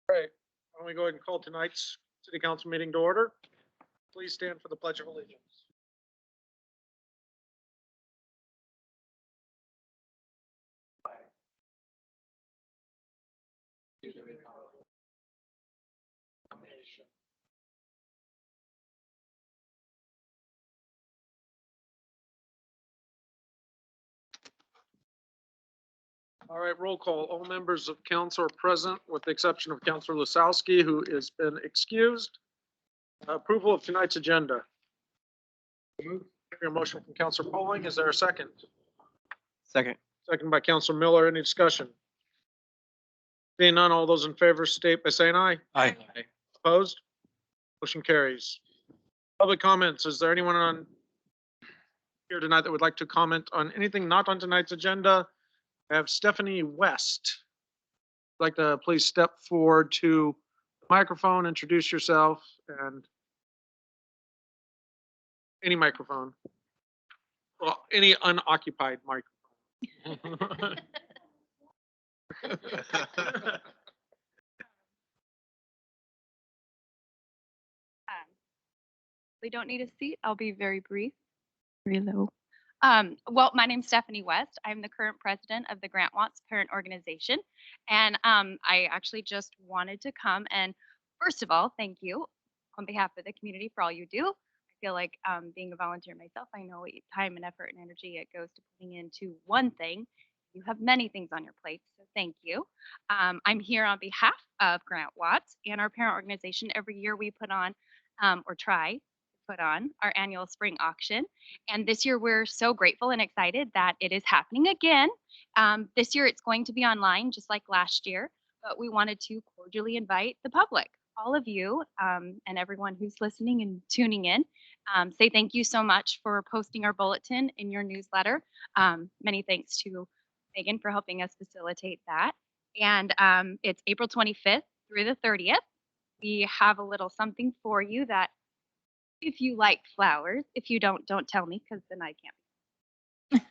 All right, why don't we go ahead and call tonight's city council meeting to order? Please stand for the Pledge of Allegiance. All right, roll call. All members of council are present with the exception of Councilor Lasowski, who has been excused. Approval of tonight's agenda. Your motion from Councilor Pauling. Is there a second? Second. Second by Councilor Miller. Any discussion? Seeing none, all those in favor state by saying aye. Aye. Opposed? Motion carries. Public comments. Is there anyone on here tonight that would like to comment on anything not on tonight's agenda? I have Stephanie West. I'd like to please step forward to the microphone, introduce yourself, and any microphone. Well, any unoccupied microphone. We don't need a seat. I'll be very brief, very low. Well, my name's Stephanie West. I'm the current president of the Grant Watts Parent Organization. And I actually just wanted to come and first of all, thank you on behalf of the community for all you do. I feel like being a volunteer myself, I know what time and effort and energy it goes to putting into one thing. You have many things on your plate, so thank you. I'm here on behalf of Grant Watts and our parent organization. Every year we put on or try to put on our annual spring auction. And this year we're so grateful and excited that it is happening again. This year it's going to be online just like last year, but we wanted to cordially invite the public, all of you and everyone who's listening and tuning in. Say thank you so much for posting our bulletin in your newsletter. Many thanks to Megan for helping us facilitate that. And it's April 25th through the 30th. We have a little something for you that if you like flowers, if you don't tell me because then I can't.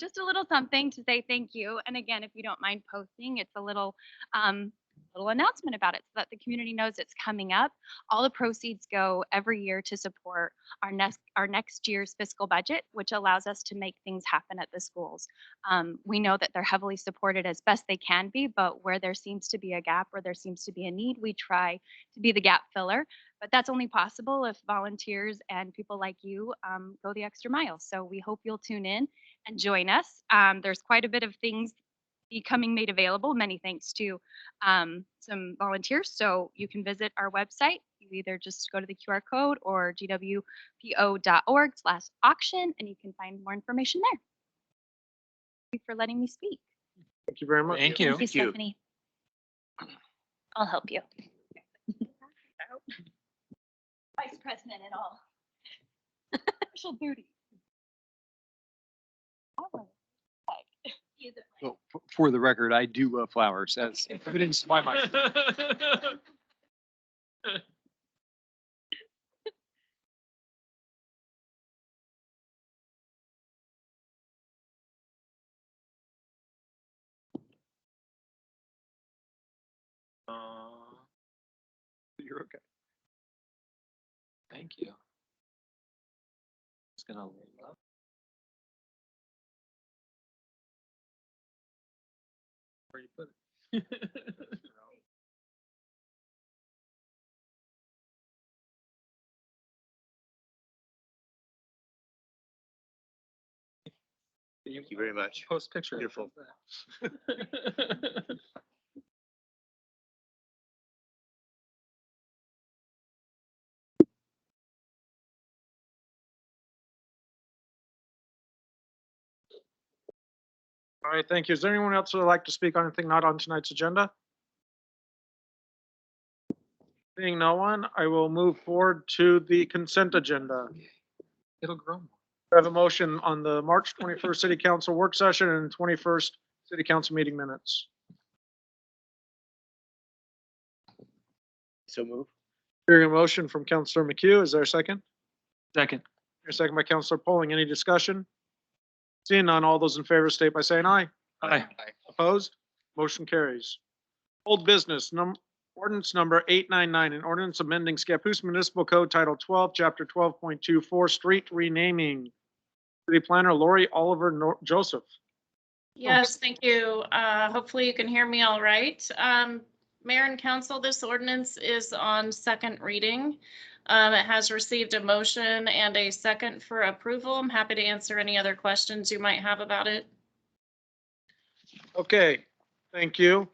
Just a little something to say thank you. And again, if you don't mind posting, it's a little announcement about it so that the community knows it's coming up. All the proceeds go every year to support our next year's fiscal budget, which allows us to make things happen at the schools. We know that they're heavily supported as best they can be, but where there seems to be a gap or there seems to be a need, we try to be the gap filler. But that's only possible if volunteers and people like you go the extra mile. So we hope you'll tune in and join us. There's quite a bit of things becoming made available, many thanks to some volunteers. So you can visit our website. You either just go to the QR code or gwpo.org/auction, and you can find more information there. Thank you for letting me speak. Thank you very much. Thank you. Thank you, Stephanie. I'll help you. Vice President and all. Special duty. Well, for the record, I do love flowers. That's evidence to my mind. You're okay. Thank you. Just gonna love. Where you put it. Thank you very much. Post picture. Beautiful. All right, thank you. Is there anyone else who would like to speak on anything not on tonight's agenda? Seeing no one, I will move forward to the consent agenda. It'll grow. I have a motion on the March 21st City Council work session and 21st City Council meeting minutes. So move. Hearing a motion from Councilor McHugh, is there a second? Second. A second by Councilor Pauling. Any discussion? Seeing none, all those in favor state by saying aye. Aye. Opposed? Motion carries. Old business, ordinance number 899, an ordinance amending Scappoose Municipal Code Title 12, Chapter 12.24, street renaming. City Planner Lori Oliver Joseph. Yes, thank you. Hopefully you can hear me all right. Mayor and council, this ordinance is on second reading. It has received a motion and a second for approval. I'm happy to answer any other questions you might have about it. Okay, thank you.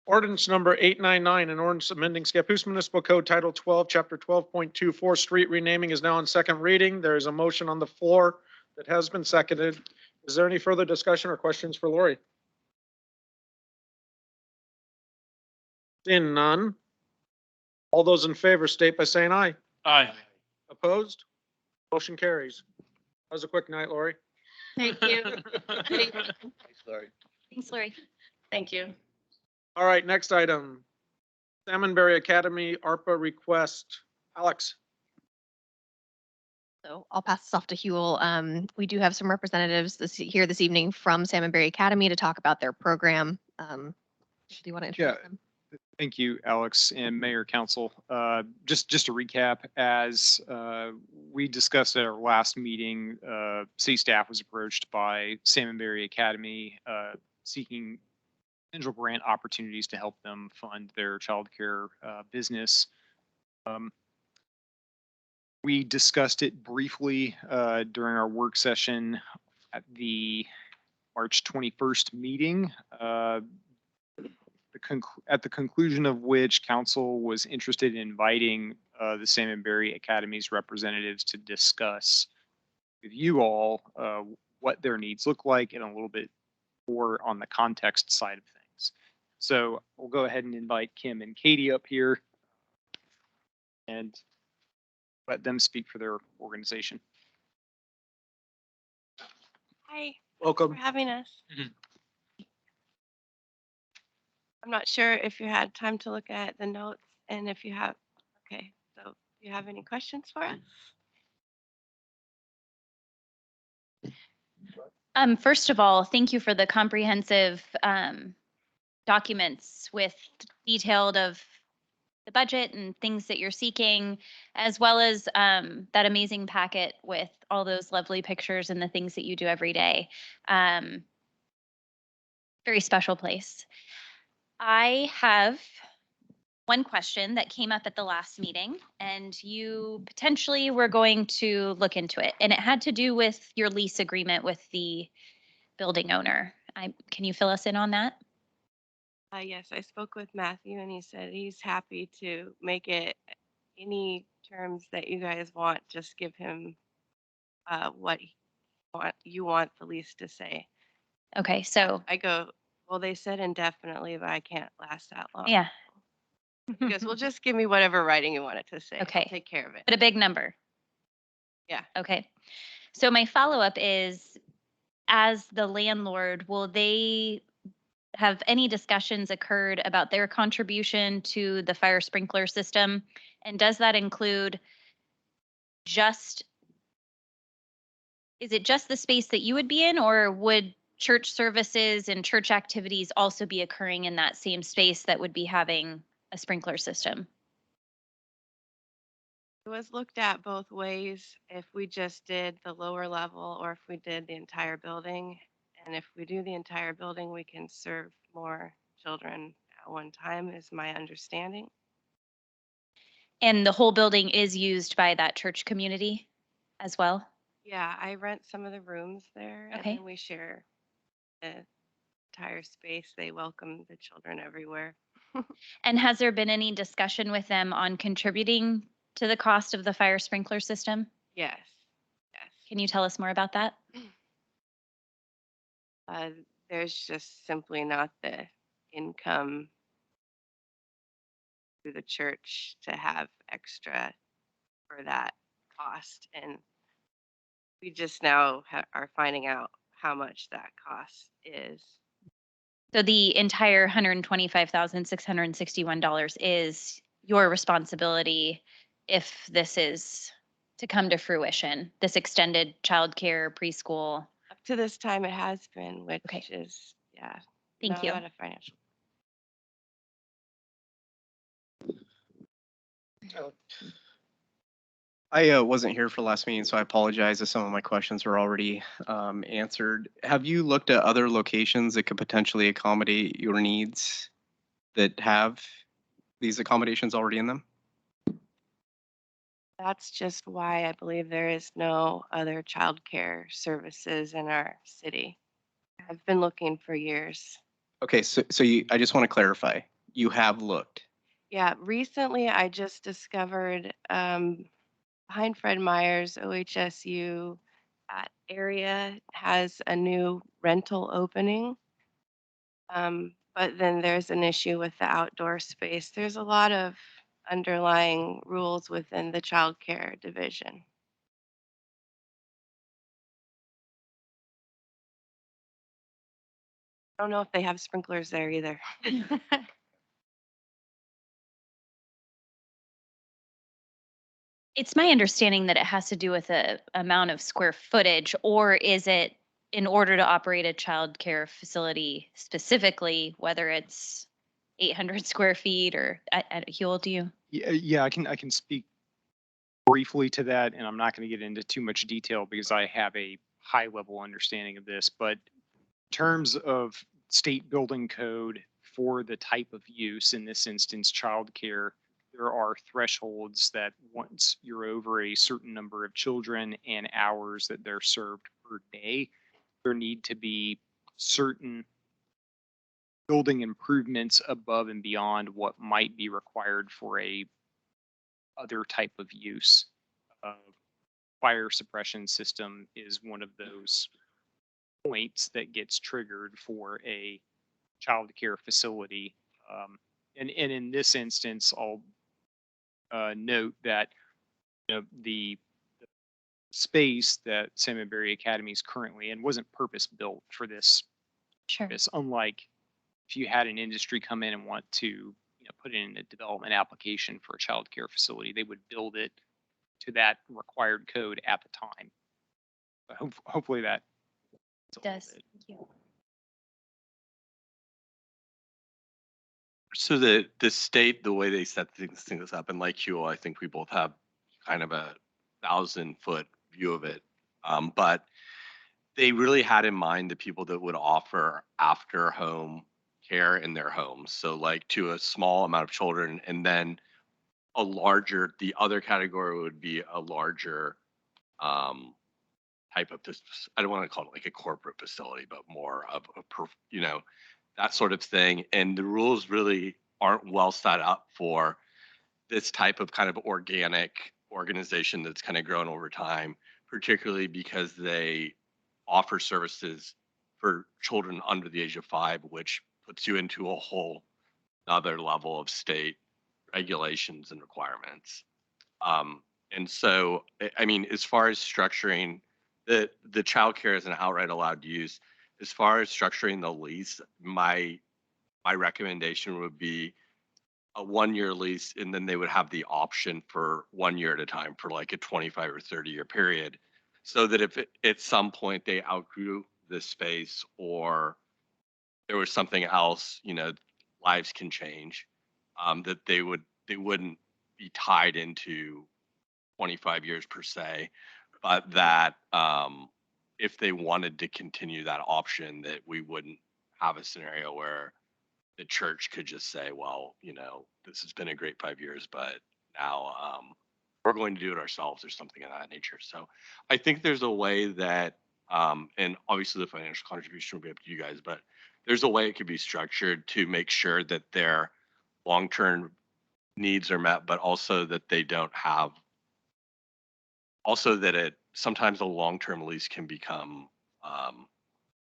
Ordinance number 899, an ordinance amending Scappoose Municipal Code Title 12, Chapter 12.24, street renaming is now on second reading. There is a motion on the floor that has been seconded. Is there any further discussion or questions for Lori? Seeing none. All those in favor state by saying aye. Aye. Opposed? Motion carries. That was a quick night, Lori. Thank you. Thanks, Lori. Thank you. All right, next item. Salmonberry Academy ARPA request. Alex. So I'll pass this off to Huel. We do have some representatives here this evening from Salmonberry Academy to talk about their program. Do you want to introduce Yeah. them? Thank you, Alex and Mayor Council. Just to recap, as we discussed at our last meeting, city staff was approached by Salmonberry Academy seeking potential grant opportunities to help them fund their childcare business. We discussed it briefly during our work session at the March 21st meeting. At the conclusion of which council was interested in inviting the Salmonberry Academy's representatives to discuss with you all what their needs look like and a little bit more on the context side of things. So we'll go ahead and invite Kim and Katie up here and let them speak for their organization. Hi, Welcome. for having us. Mhm. I'm not sure if you had time to look at the notes and if you have, okay, so if you have any questions for us? First of all, thank you for the comprehensive documents with detailed of the budget and things that you're seeking, as well as that amazing packet with all those lovely pictures and the things that you do every day. Very special place. I have one question that came up at the last meeting, and you potentially were going to look into it, and it had to do with your lease agreement with the building owner. Can you fill us in on that? Yes, I spoke with Matthew and he said he's happy to make it any terms that you guys want. Just give him what you want the lease to say. Okay, so I go, well, they said indefinitely, but I can't last that long. yeah, He goes, well, just give me whatever writing you want it to say. Okay. I'll take care of it. but a big number. Yeah. Okay. So my follow-up is, as the landlord, will they have any discussions occurred about their contribution to the fire sprinkler system? And does that include is it just the space that you would be in, or would church services and church activities also be occurring in that same space that would be having a sprinkler system? It was looked at both ways, if we just did the lower level or if we did the entire building. And if we do the entire building, we can serve more children at one time, is my understanding. And the whole building is used by that church community as well? Yeah, I rent some of the rooms there and Okay. then we share the entire space. They welcome the children everywhere. And has there been any discussion with them on contributing to the cost of the fire sprinkler system? Yes, yes. Can you tell us more about that? There's just simply not the income through the church to have extra for that cost. And we just now are finding out how much that cost is. So the entire $125,661 is your responsibility if this is to come to fruition, this extended childcare preschool. Up to this time, it has been, which Okay. is, yeah. Thank not you. about a financial. I wasn't here for last meeting, so I apologize if some of my questions were already answered. Have you looked at other locations that could potentially accommodate your needs that have these accommodations already in them? That's just why I believe there is no other childcare services in our city. I've been looking for years. Okay, so I just want to clarify. You have looked. Yeah, recently I just discovered behind Fred Meyer's OHSU, that area has a new rental opening. But then there's an issue with the outdoor space. There's a lot of underlying rules within the childcare division. I don't know if they have sprinklers there either. It's my understanding that it has to do with the amount of square footage, or is it in order to operate a childcare facility specifically, whether it's 800 square feet or, Huel, do you? Yeah, I can speak briefly to that, and I'm not going to get into too much detail because I have a high level understanding of this. But in terms of state building code for the type of use, in this instance, childcare, there are thresholds that once you're over a certain number of children and hours that they're served per day, there need to be certain building improvements above and beyond what might be required for a other type of use. Fire suppression system is one of those points that gets triggered for a child care facility. And in this instance, I'll note that the space that Salmon Berry Academy is currently in wasn't purpose built for this Sure. purpose. Unlike if you had an industry come in and want to put in a development application for a child care facility, they would build it to that required code at the time. But hopefully that It does. Thank you. So the state, the way they set things up, and like Huel, I think we both have kind of a 1,000-foot view of it. But they really had in mind the people that would offer after home care in their homes. So like to a small amount of children, and then the other category would be a larger type of, I don't want to call it like a corporate facility, but more of that sort of thing. And the rules really aren't well set up for this type of kind of organic organization that's kind of grown over time, particularly because they offer services for children under the age of 5, which puts you into a whole other level of state regulations and requirements. And so, I mean, as far as structuring the childcare as an outright allowed use, as far as structuring the lease, my recommendation would be a 1-year lease, and then they would have the option for 1 year at a time for like a 25 or 30-year period, so that if at some point they outgrew the space or there was something else, lives can change, that they wouldn't be tied into 25 years per se, but that if they wanted to continue that option, that we wouldn't have a scenario where the church could just say, well, this has been a great 5 years, but now we're going to do it ourselves or something of that nature. So I think there's a way that, and obviously the financial contribution will be up to you guys, but there's a way it could be structured to make sure that their long-term needs are met, but also that they don't have, also that sometimes a long-term lease can become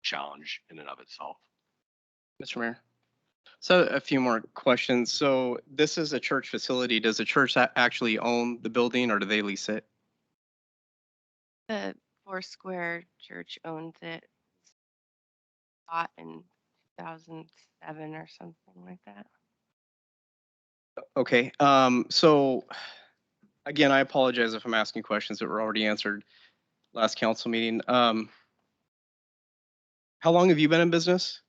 challenge in and of itself. Mr. Mayor. So a few more questions. So this is a church facility. Does the church actually own the building or do they lease it? The Foursquare Church owns it. Bought in 2007 or something like that. Okay. So again, I apologize if I'm asking questions that were already answered last council meeting. How long have you been in business?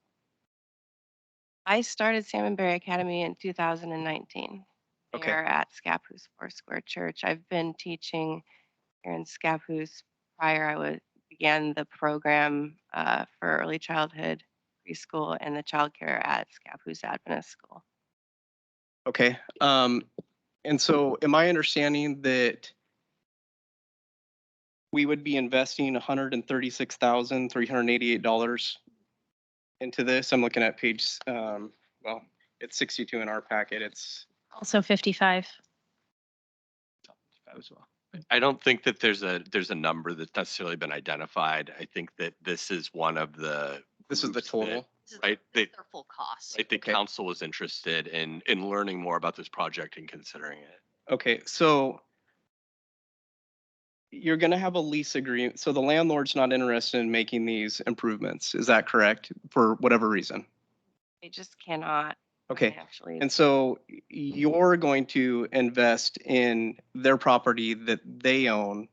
I started Salmonberry Academy in 2019 Okay. there at Scappoose Foursquare Church. I've been teaching here in Scappoose prior. Began the program for early childhood preschool and the childcare at Scappoose Adventist School. Okay. And so am I understanding that we would be investing $136,388 into this? I'm looking at page, well, it's 62 in our packet. It's, Also 55. As well. I don't think that there's a number that's necessarily been identified. I think that this is one of the. this is the groups that- total. Right, they, Their full cost. right, the Okay. council was interested in learning more about this project and considering it. Okay, so you're gonna have a lease agreement. So the landlord's not interested in making these improvements. Is that correct? For whatever reason? They just cannot Okay. financially. And so you're going to invest in their property that they own.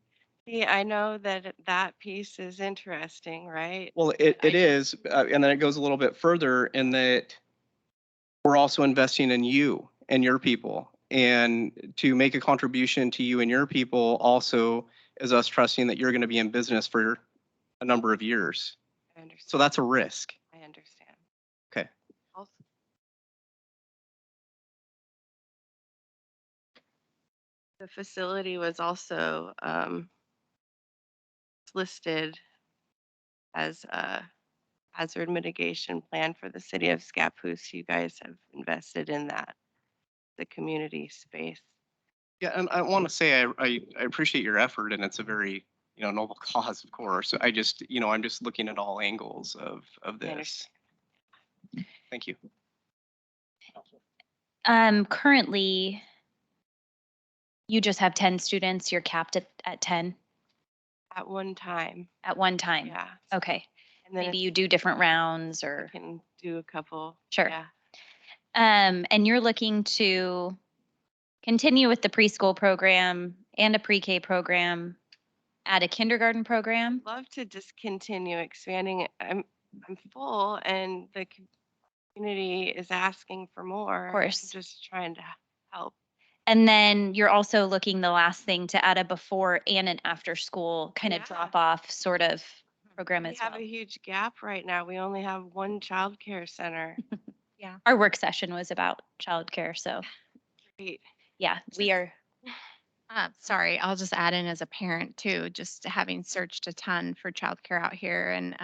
See, I know that that piece is interesting, right? Well, I it just- is, and then it goes a little bit further in that we're also investing in you and your people. And to make a contribution to you and your people also is us trusting that you're going to be in business for a number of years. I understand. So that's a risk. I understand. Okay. Also, the facility was also listed as a hazard mitigation plan for the city of Scappoose. You guys have invested in that, the community space. Yeah, and I want to say I appreciate your effort, and it's a very, noble cause, of course. I just, I'm just looking at all angles of I this. understand. Thank you. Currently, you just have 10 students. You're capped at 10 At one time, at one time. yeah. Okay. And then Maybe if you do different rounds I or, can do a couple. Sure. Yeah. and you're looking to continue with the preschool program and a pre-K program, add a kindergarten program. Love to just continue expanding it. I'm full and the community is asking for more. Of course. I'm just trying to help. And then you're also looking the last thing to add a before and an after school kind of Yeah. drop off sort of program We as have well. a huge gap right now. We only have one childcare center. Our work session was about childcare. So Great. yeah, we are. Sorry, I'll just add in as a parent too, just having searched a ton for childcare out here and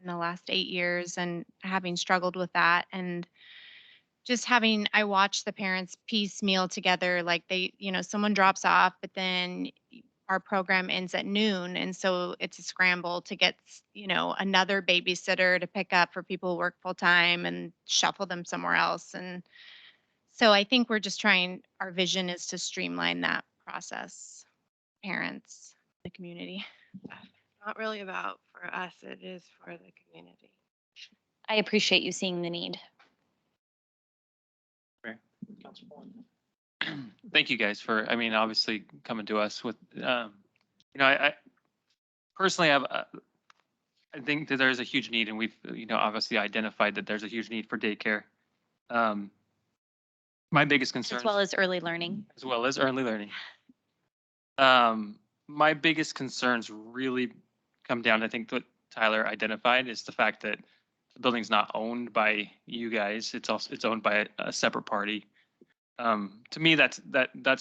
in the last 8 years and having struggled with that and just having, I watch the parents piecemeal together, like someone drops off, but then our program ends at noon. And so it's a scramble to get, another babysitter to pick up for people who work full time and shuffle them somewhere else. And so I think we're just trying, our vision is to streamline that process, parents, the community. Not really about for us, it is for the community. I appreciate you seeing the need. Thank you guys for, obviously coming to us with, I personally have, I think that there's a huge need and we've, obviously identified that there's a huge need for daycare. My biggest concern. As well as early learning. As well as early learning. My biggest concerns really come down, I think what Tyler identified is the fact that the building's not owned by you guys. It's owned by a separate party. To me, that's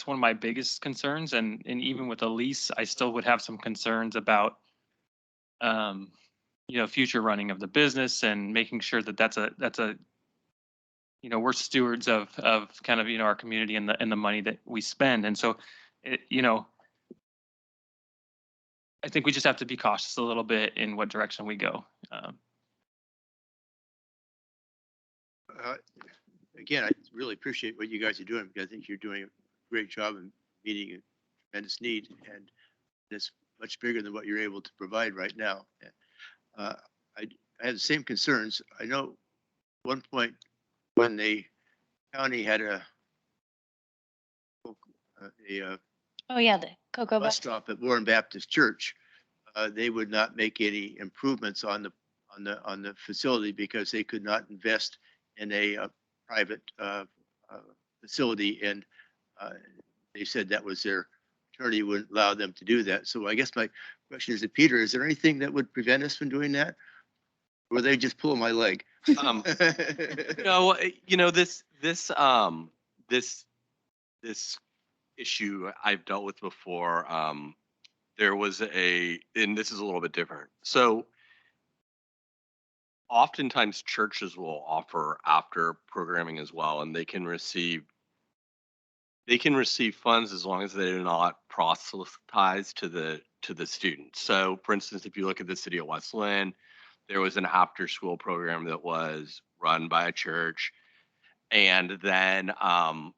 one of my biggest concerns. And even with a lease, I still would have some concerns about, future running of the business and making sure that that's a, we're stewards of kind of, our community and the money that we spend. And so, I think we just have to be cautious a little bit in what direction we go. Again, I really appreciate what you guys are doing because I think you're doing a great job in meeting a tremendous need, and it's much bigger than what you're able to provide right now. I had the same concerns. I know at one point when the county had a Oh yeah, the cocoa bus bus. stop at Warren Baptist Church, they would not make any improvements on the facility because they could not invest in a private facility, and they said that was their attorney wouldn't allow them to do that. So I guess my question is to Peter, is there anything that would prevent us from doing that? Or they just pull my leg? No, this issue I've dealt with before. There was and this is a little bit different. So oftentimes churches will offer after programming as well, and they can receive funds as long as they're not proselytized to the students. So for instance, if you look at the city of West Lynn, there was an after school program that was run by a church. And then I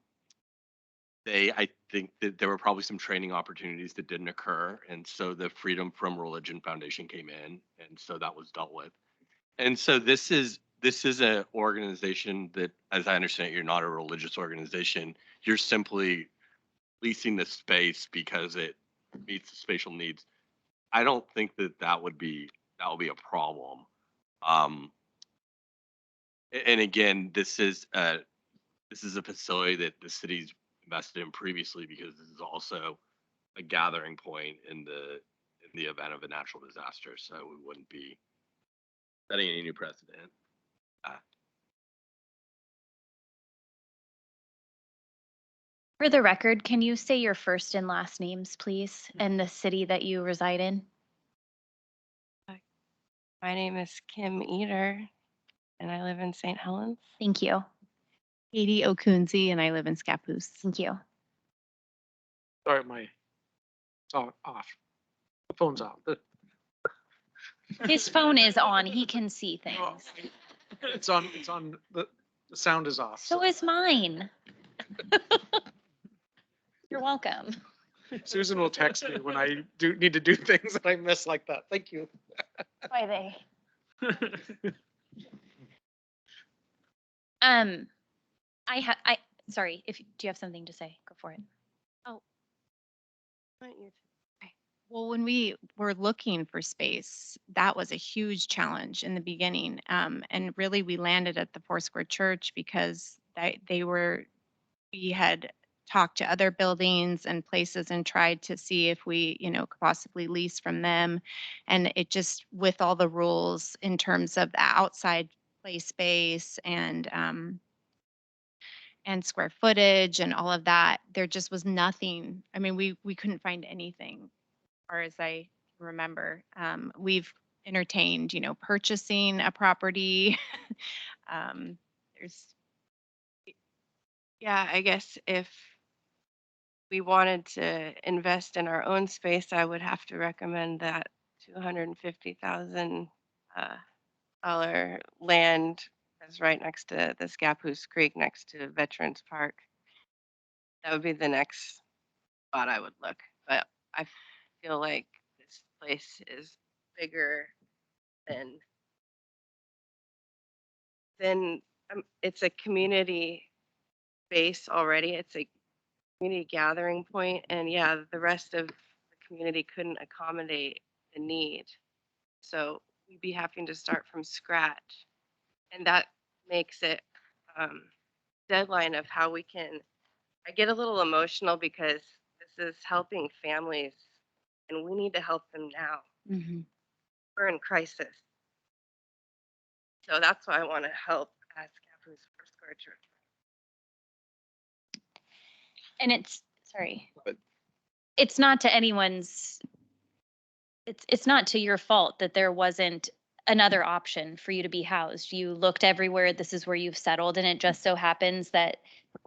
think that there were probably some training opportunities that didn't occur. And so the Freedom from Religion Foundation came in, and so that was dealt with. And so this is an organization that, as I understand it, you're not a religious organization. You're simply leasing the space because it meets the spatial needs. I don't think that would be a problem. And again, this is a facility that the city's invested in previously, because this is also a gathering point in the event of a natural disaster. So we wouldn't be setting any new precedent. For the record, can you say your first and last names, please, and the city that you reside in? My name is Kim Eater, and I live in St. Helens. Thank you. Katie Okunzi, and I live in Scappoose. Thank you. Sorry, it's off. The phone's off. His phone is on. He can see things. It's on, the sound is off. So is mine. You're welcome. Susan will text me when I need to do things that I miss like that. Thank you. Why they? Sorry, do you have something to say? Go for it. Well, when we were looking for space, that was a huge challenge in the beginning. And really, we landed at the Foursquare Church because we had talked to other buildings and places and tried to see if we, could possibly lease from them. And it just, with all the rules in terms of the outside play space and square footage and all of that, there just was nothing. I mean, we couldn't find anything, as far as I remember. We've entertained, purchasing a property. Yeah, I guess if we wanted to invest in our own space, I would have to recommend that $250,000 land that's right next to the Scappoose Creek, next to Veterans Park. That would be the next spot I would look. But I feel like this place is bigger than it's a community base already. It's a community gathering point, and yeah, the rest of the community couldn't accommodate the need. So we'd be having to start from scratch, and that makes it deadline of how we can. I get a little emotional because this is helping families, and we need to help them now. Mhm. We're in crisis, so that's why I want to help at Scappoose Foursquare Church. And it's not to anyone's, it's not to your fault that there wasn't another option for you to be housed. You looked everywhere. This is where you've settled, and it just so happens that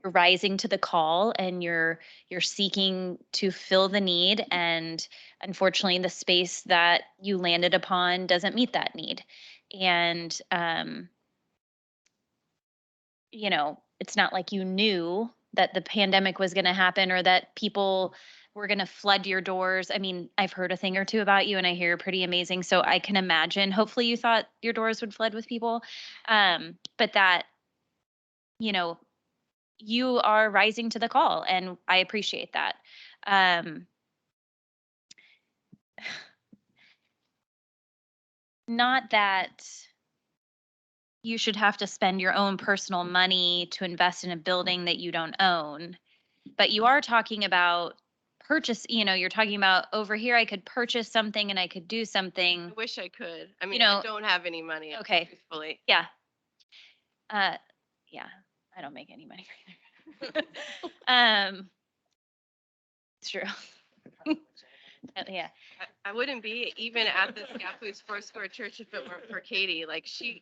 you're rising to the call and you're seeking to fill the need. And unfortunately, the space that you landed upon doesn't meet that need. And it's not like you knew that the pandemic was going to happen or that people were going to flood your doors. I mean, I've heard a thing or two about you, and I hear you're pretty amazing. So I can imagine, hopefully you thought your doors would flood with people. But that, you are rising to the call, and I appreciate that. Not that you should have to spend your own personal money to invest in a building that you don't own. But you are talking about purchase, you're talking about over here, I could purchase something and I could do I something. wish I could. I mean, know- I don't have any money. Okay. Truthfully. Yeah. Yeah, I don't make any money either. It's true. Yeah. I wouldn't be even at the Scappoose Foursquare Church if it weren't for Katie. Like she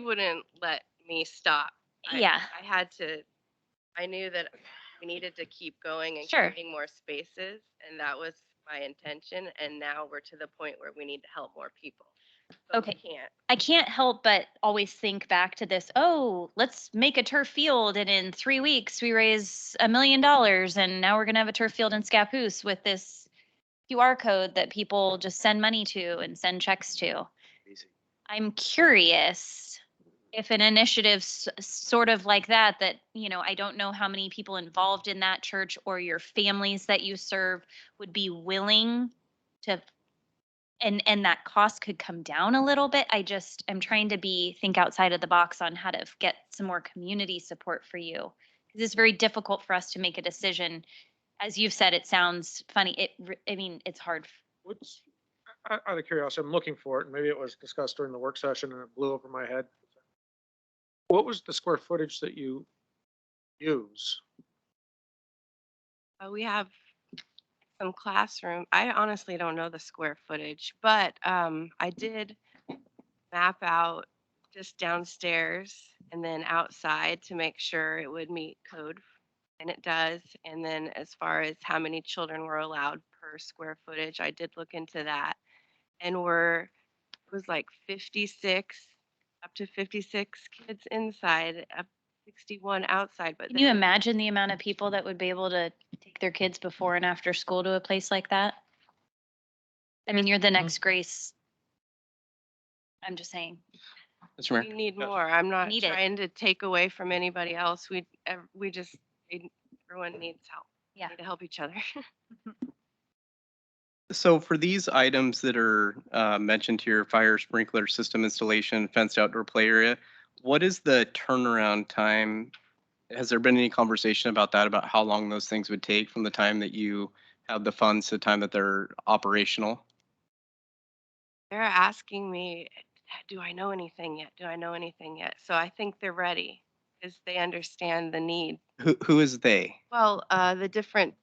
wouldn't let me stop. Yeah. I had to, I knew that we needed to keep going and Sure. creating more spaces, and that was my intention. And now we're to the point where we need to help more people. But Okay. we can't. I can't help but always think back to this. Oh, let's make a turf field, and in 3 weeks we raise $1 million, and now we're gonna have a turf field in Scappoose with this QR code that people just send money to and send checks to. Amazing. I'm curious if an initiative sort of like that, I don't know how many people involved in that church or your families that you serve would be willing to, and that cost could come down a little bit. I'm trying to think outside of the box on how to get some more community support for you. Because it's very difficult for us to make a decision. As you've said, it sounds funny. It's hard. What's, out of curiosity, I'm looking for it, and maybe it was discussed during the work session and it blew over my head. What was the square footage that you use? We have some classroom. I honestly don't know the square footage, but I did map out just downstairs and then outside to make sure it would meet code, and it does. And then as far as how many children were allowed per square footage, I did look into that, and it was like 56, up to 56 kids inside, up 61 outside. But Can you then imagine the amount of people that would be able to take their kids before and after school to a place like that? I mean, you're the next Grace. I'm just saying. Mr. Mayor. we need more. I'm not need it. trying to take away from anybody else. Everyone needs help. Yeah. We need to help each other. So for these items that are mentioned here, fire sprinkler system installation, fenced outdoor play area, what is the turnaround time? Has there been any conversation about that, about how long those things would take from the time that you have the funds to the time that they're operational? They're asking me, do I know anything yet? Do I know anything yet? So I think they're ready because they understand the need. Who is they? Well, the different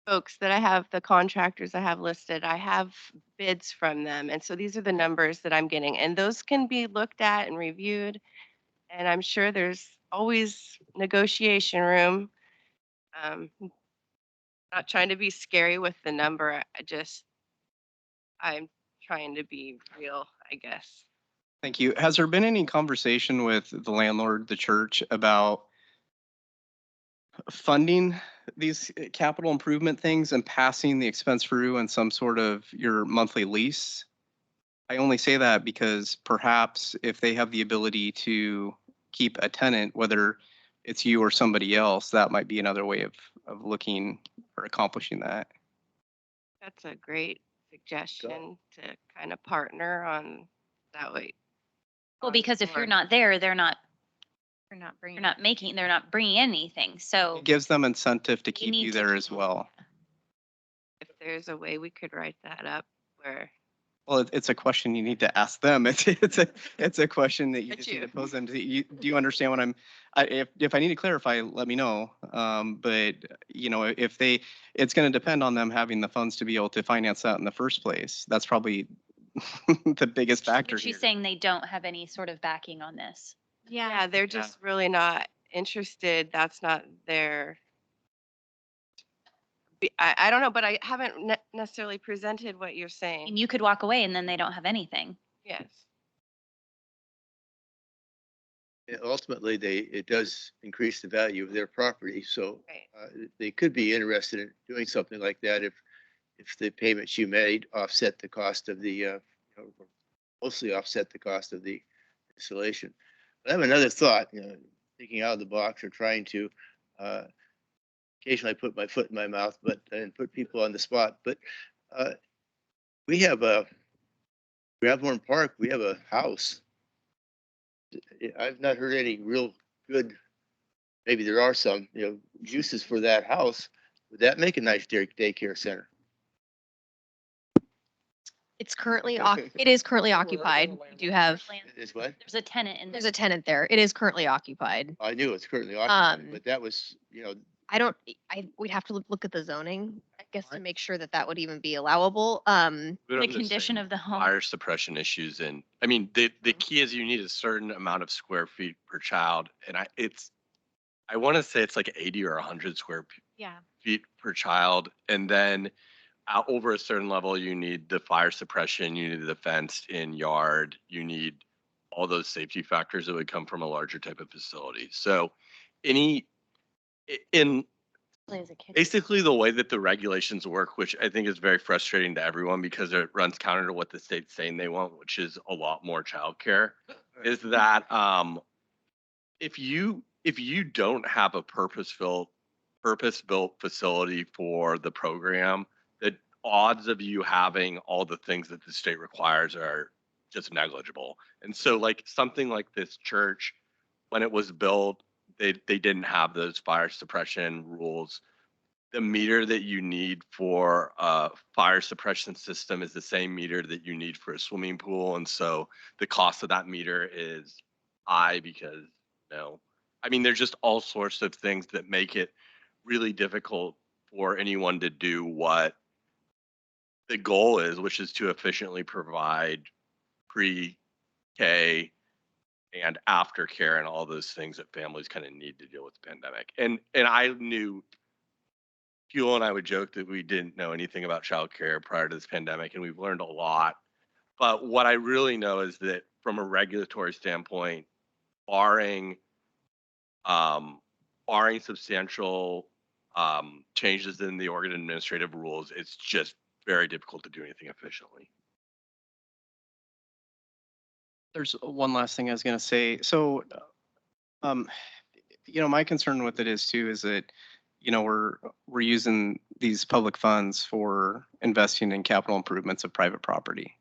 folks that I have, the contractors I have listed, I have bids from them. And so these are the numbers that I'm getting, and those can be looked at and reviewed. And I'm sure there's always negotiation room. Not trying to be scary with the number. I'm trying to be real, I guess. Thank you. Has there been any conversation with the landlord, the church, about funding these capital improvement things and passing the expense through in some sort of your monthly lease? I only say that because perhaps if they have the ability to keep a tenant, whether it's you or somebody else, that might be another way of looking or accomplishing that. That's a great suggestion to kind of partner on that way. Well, because if you're not there, they're not bringing anything. So It gives them incentive to You keep need you to there keep as them. well. If there's a way we could write that up where Well, it's a question you need to ask them. It's a question that you But just need you. to pose them. Do you understand what if I need to clarify, let me know. But it's going to depend on them having the funds to be able to finance that in the first place. That's probably the biggest factor but she's here. saying they don't have any sort of backing on this. yeah, they're just really not interested. That's not their. I don't know, but I haven't necessarily presented what you're saying. And you could walk away and then they don't have anything. Yes. And ultimately, it does increase the value of their property, so Right. they could be interested in doing something like that if the payments you made offset the cost of the, mostly offset the cost of the installation. I have another thought, thinking out of the box or trying to, occasionally I put my foot in my mouth, and put people on the spot. But we have Gravehorn Park. We have a house. I've not heard any real good, maybe there are some, uses for that house. Would that make a nice daycare center? It's currently, it is currently occupied. We do have, Is what? There's a tenant in there's there. a tenant there. It is currently occupied. I knew it's currently occupied, Um, but that was, I don't, we'd have to look at the zoning, I guess, to Right. make sure that that would even be allowable. We The don't have condition same of the home. Fire suppression issues and, I mean, the key is you need a certain amount of square feet per child. And I want to say it's like 80 or 100 square Yeah. feet per child. And then over a certain level, you need the fire suppression, you need the fenced in yard, you need all those safety factors that would come from a larger type of facility. So in As a kid. basically the way that the regulations work, which I think is very frustrating to everyone because it runs counter to what the state's saying they want, which is a lot more childcare, is that if you don't have a purpose-built facility for the program, the odds of you having all the things that the state requires are just negligible. And so like something like this church, when it was built, they didn't have those fire suppression rules. The meter that you need for a fire suppression system is the same meter that you need for a swimming pool. And so the cost of that meter is high because, I mean, there's just all sorts of things that make it really difficult for anyone to do what the goal is, which is to efficiently provide pre-K and aftercare and all those things that families kind of need to deal with the pandemic. And I knew Huel and I would joke that we didn't know anything about childcare prior to this pandemic, and we've learned a lot. But what I really know is that from a regulatory standpoint, barring substantial changes in the Oregon administrative rules, it's just very difficult to do anything efficiently. There's one last thing I was gonna say. So, my concern with it is too, is that, we're using these public funds for investing in capital improvements of private property.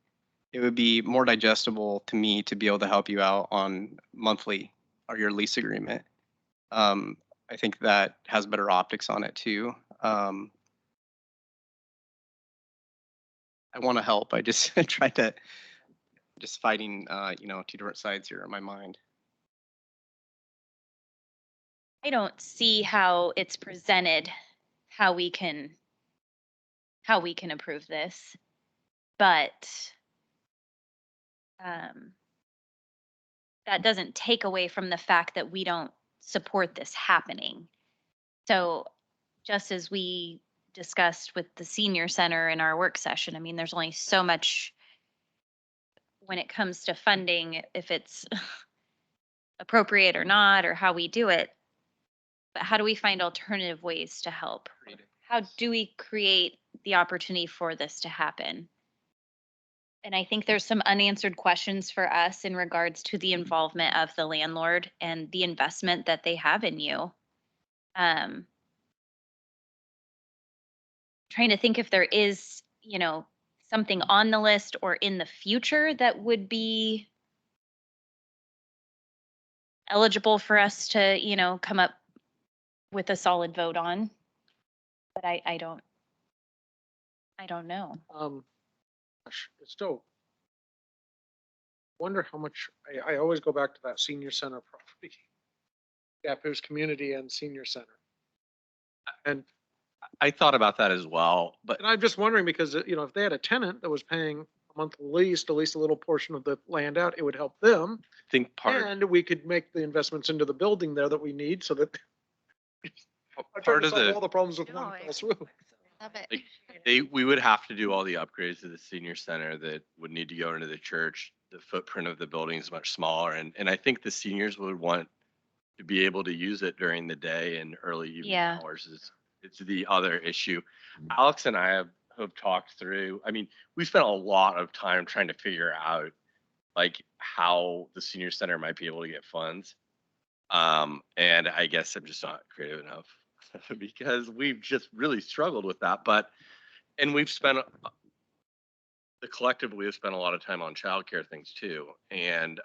It would be more digestible to me to be able to help you out on monthly or your lease agreement. I think that has better optics on it too. I want to help. I just try to just fighting, two different sides here in my mind. I don't see how it's presented, how we can approve this, but that doesn't take away from the fact that we don't support this happening. So just as we discussed with the senior center in our work session, I mean, there's only so much when it comes to funding, if it's appropriate or not, or how we do it. But how do we find alternative ways to help? How do we create the opportunity for this to happen? And I think there's some unanswered questions for us in regards to the involvement of the landlord and the investment that they have in you. Trying to think if there is, something on the list or in the future that would be eligible for us to, come up with a solid vote on. But I don't know. Gosh, it's still wonder how much, I always go back to that senior center property. Gap community and senior center. And I thought about that as well, but I'm just wondering because, if they had a tenant that was paying a monthly lease to lease a little portion of the land out, it would help them. I think And we could make the investments into the building there that we need so that part of all the problems with one fell through. Love it. we would have to do all the upgrades to the senior center that would need to go into the church. The footprint of the building is much smaller, and I think the seniors would want to be able to use it during the day and early evening Yeah. hours. It's the other issue. Alex and I have talked through. I mean, we spent a lot of time trying to figure out like how the senior center might be able to get funds. And I guess I'm just not creative enough because we've just really struggled with that. And we've spent collectively have spent a lot of time on childcare things too. And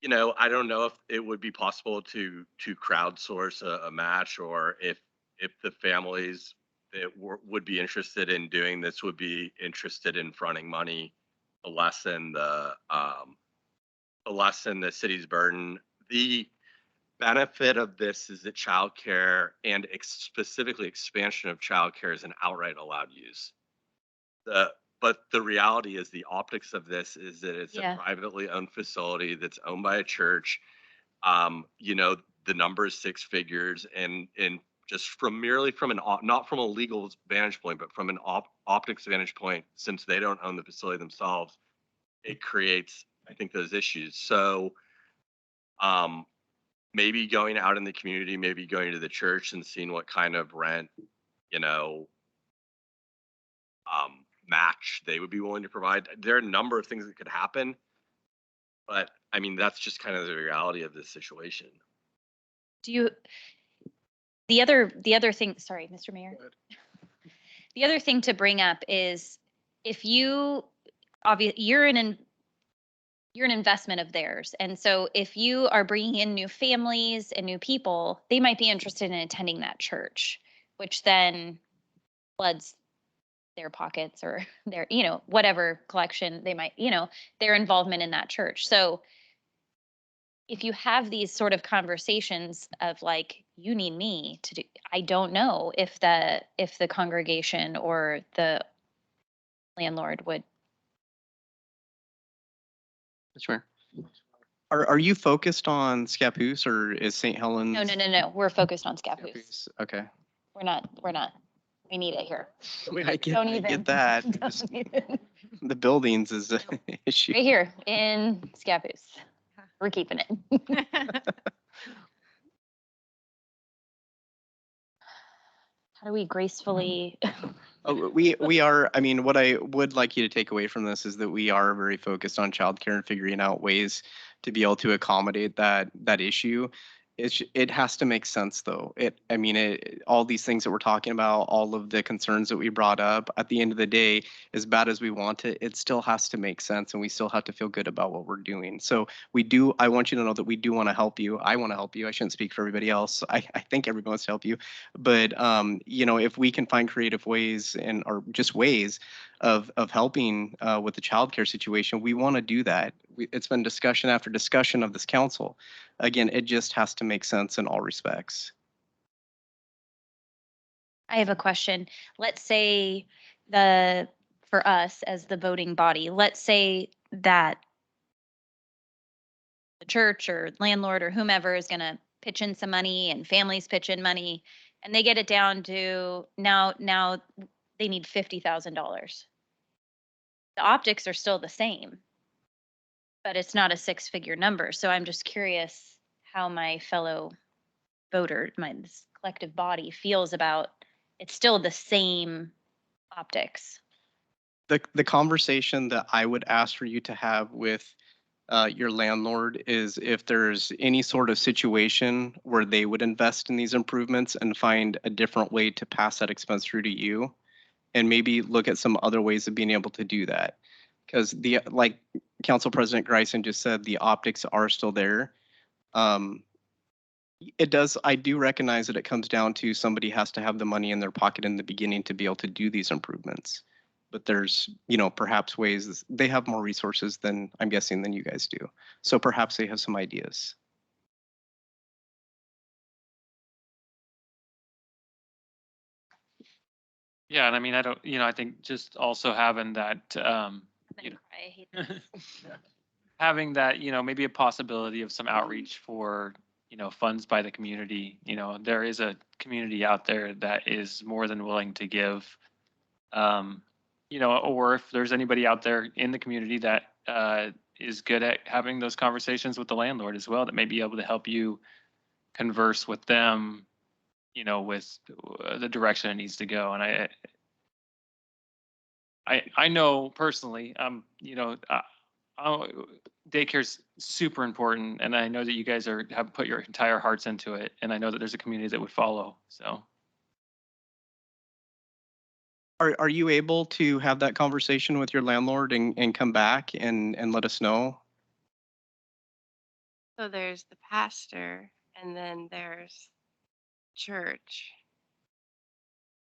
I don't know if it would be possible to crowdsource a match, or if the families that would be interested in doing this would be interested in fronting money to lessen the city's burden. The benefit of this is that childcare and specifically expansion of childcare is an outright allowed use. But the reality is the optics of this is that it's Yeah. a privately owned facility that's owned by a church. The number is six figures, and just merely from not from a legal vantage point, but from an optics vantage point, since they don't own the facility themselves, it creates, I think, those issues. So, maybe going out in the community, maybe going to the church and seeing what kind of rent, you know, match they would be willing to provide. There are a number of things that could happen, but I mean, that's just kind of the reality of this situation. Do you, the other thing, sorry, Mr. Mayor. The other thing to bring up is if you're an investment of theirs. And so if you are bringing in new families and new people, they might be interested in attending that church, which then floods their pockets or their, whatever collection they might, their involvement in that church. So if you have these sort of conversations of like, you need me to do, I don't know if the congregation or the landlord would. Sure. Are you focused on Scappoose or is St. Helens? No. We're focused on Scappoose. Scappoose? Okay. We're not. We need it here. I get that. Don't Just even. the buildings is an issue. Right here in Scappoose. We're keeping it. How do we gracefully? Oh, we are, I mean, what I would like you to take away from this is that we are very focused on childcare and figuring out ways to be able to accommodate that issue. It has to make sense though. All these things that we're talking about, all of the concerns that we brought up, at the end of the day, as bad as we want it, it still has to make sense and we still have to feel good about what we're doing. So I want you to know that we do want to help you. I want to help you. I shouldn't speak for everybody else. I think everyone wants to help you. But if we can find creative ways or just ways of helping with the childcare situation, we want to do that. It's been discussion after discussion of this council. Again, it just has to make sense in all respects. I have a question. Let's say for us as the voting body, let's say that the church or landlord or whomever is going to pitch in some money and families pitch in money and they get it down to now they need $50,000. The optics are still the same, but it's not a six-figure number. So I'm just curious how my fellow voter, this collective body feels about it's still the same optics. The conversation that I would ask for you to have with your landlord is if there's any sort of situation where they would invest in these improvements and find a different way to pass that expense through to you, and maybe look at some other ways of being able to do that. Because like Council President Greisen just said, the optics are still there. I do recognize that it comes down to somebody has to have the money in their pocket in the beginning to be able to do these improvements. But there's, perhaps ways they have more resources than I'm guessing than you guys do. So perhaps they have some ideas. Yeah, and I mean, I think just also having that, I hate this. having that, maybe a possibility of some outreach for, funds by the community. There is a community out there that is more than willing to give. Or if there's anybody out there in the community that is good at having those conversations with the landlord as well, that may be able to help you converse with them, with the direction it needs to go. And I know personally, daycare's super important, and I know that you guys have put your entire hearts into it, and I know that there's a community that would follow. So, Are you able to have that conversation with your landlord and come back and let us know? So there's the pastor and then there's church.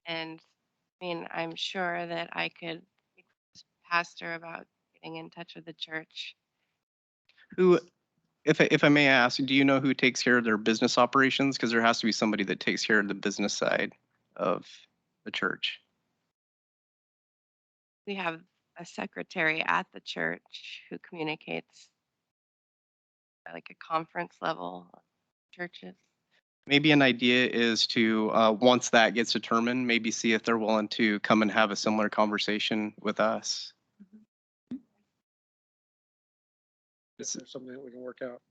And I mean, I'm sure that I could speak with this pastor about getting in touch with the church. Who, if I may ask, do you know who takes care of their business operations? Because there has to be somebody that takes care of the business side of the church. We have a secretary at the church who communicates at like a conference level of churches. Maybe an idea is to, once that gets determined, maybe see if they're willing to come and have a similar conversation with us. Is there something that we can work out?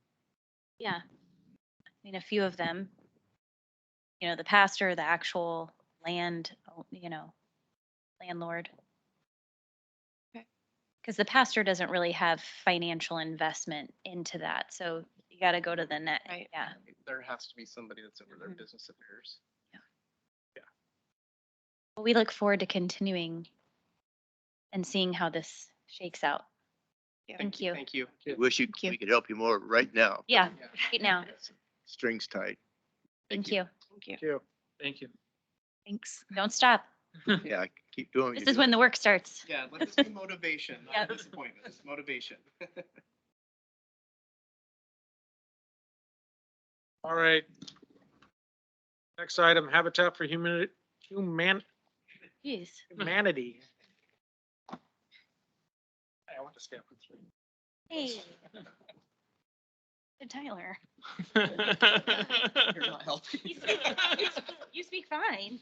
Yeah. I mean, a few of them, the pastor, the actual land, landlord. Okay. Because the pastor doesn't really have financial investment into that. So you got to go to the net. Right. Yeah. There has to be somebody that's over their Mhm. business affairs. Well, we look forward to continuing and seeing how this shakes out. Yeah. Thank you. Thank you. I wish you. we could help you more right now. Yeah, right now. Strings tight. Thank you. Thank you. Thank you. Thank you. Thanks. Don't stop. Yeah, keep doing what This you're is when the doing. work starts. Yeah, let this be motivation, Yeah. not disappointment. It's motivation. All right. Next item, Habitat for Humanity. Jeez. Humanity. Hey, I want to stay up with three. Hey. Good Tyler. You're not helping. You speak fine.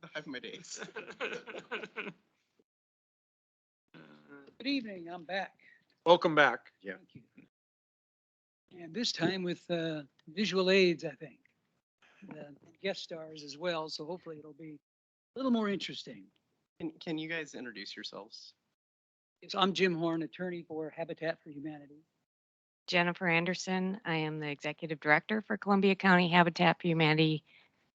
I have my days. Good evening, I'm back. Welcome back. Yeah. Thank you. And this time with visual aids, I think. And guest stars as well, so hopefully it'll be a little more interesting. Can you guys introduce yourselves? Yes, I'm Jim Horn, attorney for Habitat for Humanity. Jennifer Anderson. I am the executive director for Columbia County Habitat for Humanity,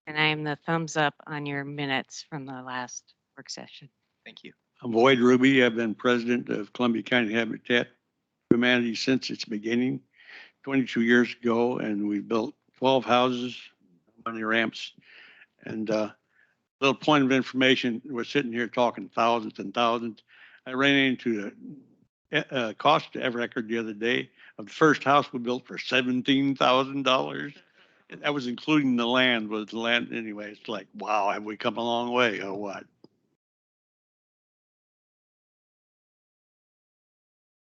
and I am the thumbs up on your minutes from the last work session. Thank you. I'm Boyd Ruby. I've been president of Columbia County Habitat for Humanity since its beginning 22 years ago, and we've built 12 houses, many ramps. And little point of information, we're sitting here talking thousands and thousands. I ran into the cost record the other day of the first house we built for $17,000. And that was including the land, was the land anyway. It's like, wow, have we come a long way or what?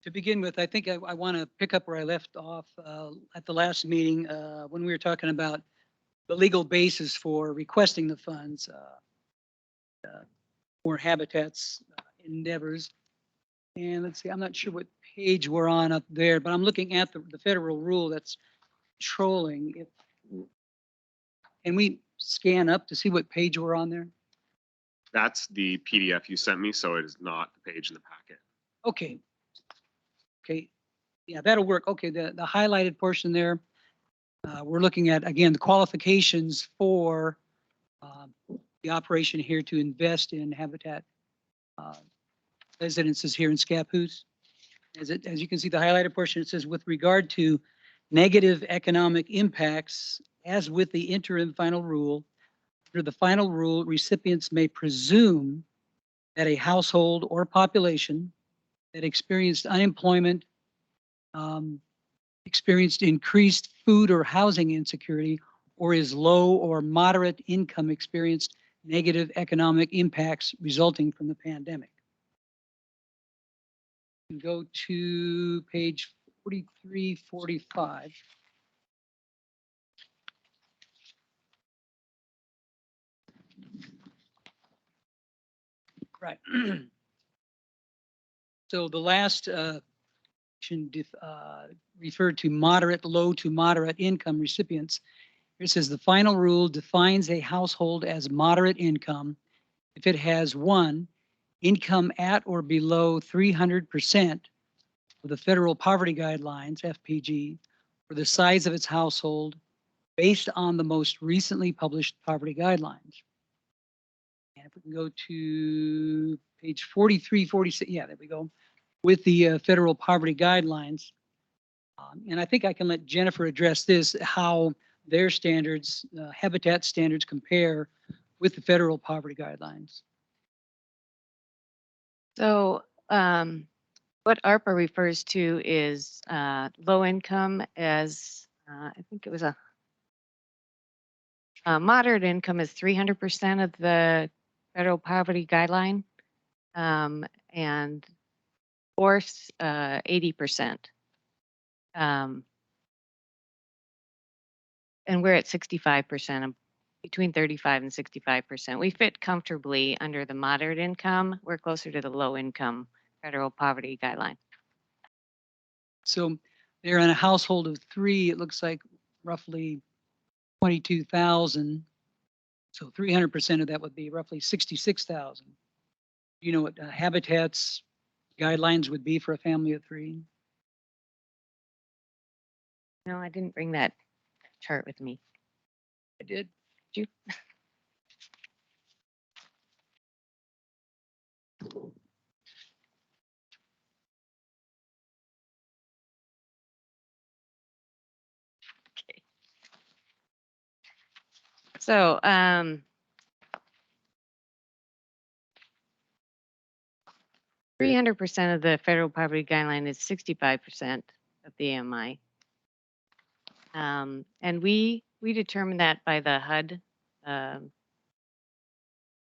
To begin with, I think I want to pick up where I left off at the last meeting when we were talking about the legal basis for requesting the funds for Habitat's endeavors. And let's see, I'm not sure what page we're on up there, but I'm looking at the federal rule that's controlling. Can we scan up to see what page we're on there? That's the PDF you sent me, so it is not the page in the packet. Okay. Okay, yeah, that'll work. Okay, the highlighted portion there, we're looking at, again, the qualifications for the operation here to invest in Habitat residences here in Scappoose. As you can see, the highlighted portion, it says, with regard to negative economic impacts, as with the interim final rule, under the final rule, recipients may presume that a household or population that experienced unemployment, experienced increased food or housing insecurity, or is low or moderate income experienced negative economic impacts resulting from the pandemic. Go to page 43, 45. Right. So the last referred to moderate, low to moderate income recipients. It says the final rule defines a household as moderate income if it has one, income at or below 300% of the federal poverty guidelines, FPG, for the size of its household based on the most recently published poverty guidelines. And if we can go to page 43, 46, yeah, there we go. With the federal poverty guidelines, And I think I can let Jennifer address this, how their standards, habitat standards compare with the federal poverty guidelines. So what ARPA refers to is low income as, I think it was a moderate income is 300% of the federal poverty guideline, and force 80%. And we're at 65%, between 35 and 65%. We fit comfortably under the moderate income. We're closer to the low income federal poverty guideline. So they're in a household of 3, it looks like roughly 22,000. So 300% of that would be roughly 66,000. You know what Habitat's guidelines would be for a family of 3? No, I didn't bring that chart with me. I did. Did you? Okay. So, 300% of the federal poverty guideline is 65% of the AMI. And we determine that by the HUD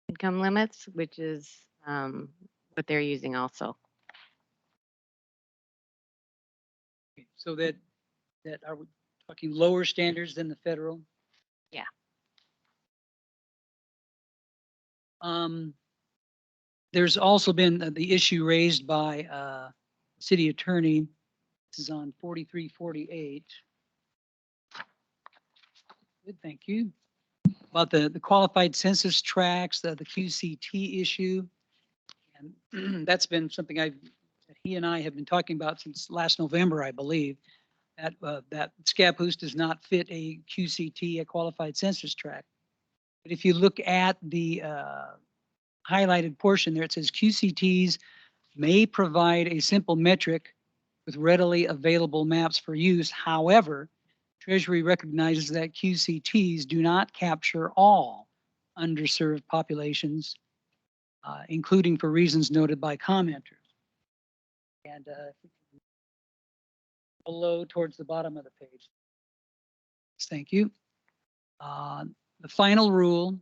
income limits, which is what they're using also. So that are we talking lower standards than the federal? Yeah. There's also been the issue raised by city attorney. This is on 4348. Good, thank you. About the qualified census tracts, the QCT issue. And that's been something that he and I have been talking about since last November, I believe. That Scappoose does not fit a QCT, a qualified census tract. But if you look at the highlighted portion there, it says QCTs may provide a simple metric with readily available maps for use. However, Treasury recognizes that QCTs do not capture all underserved populations, including for reasons noted by commenters. And below towards the bottom of the page. Thank you. The final rule.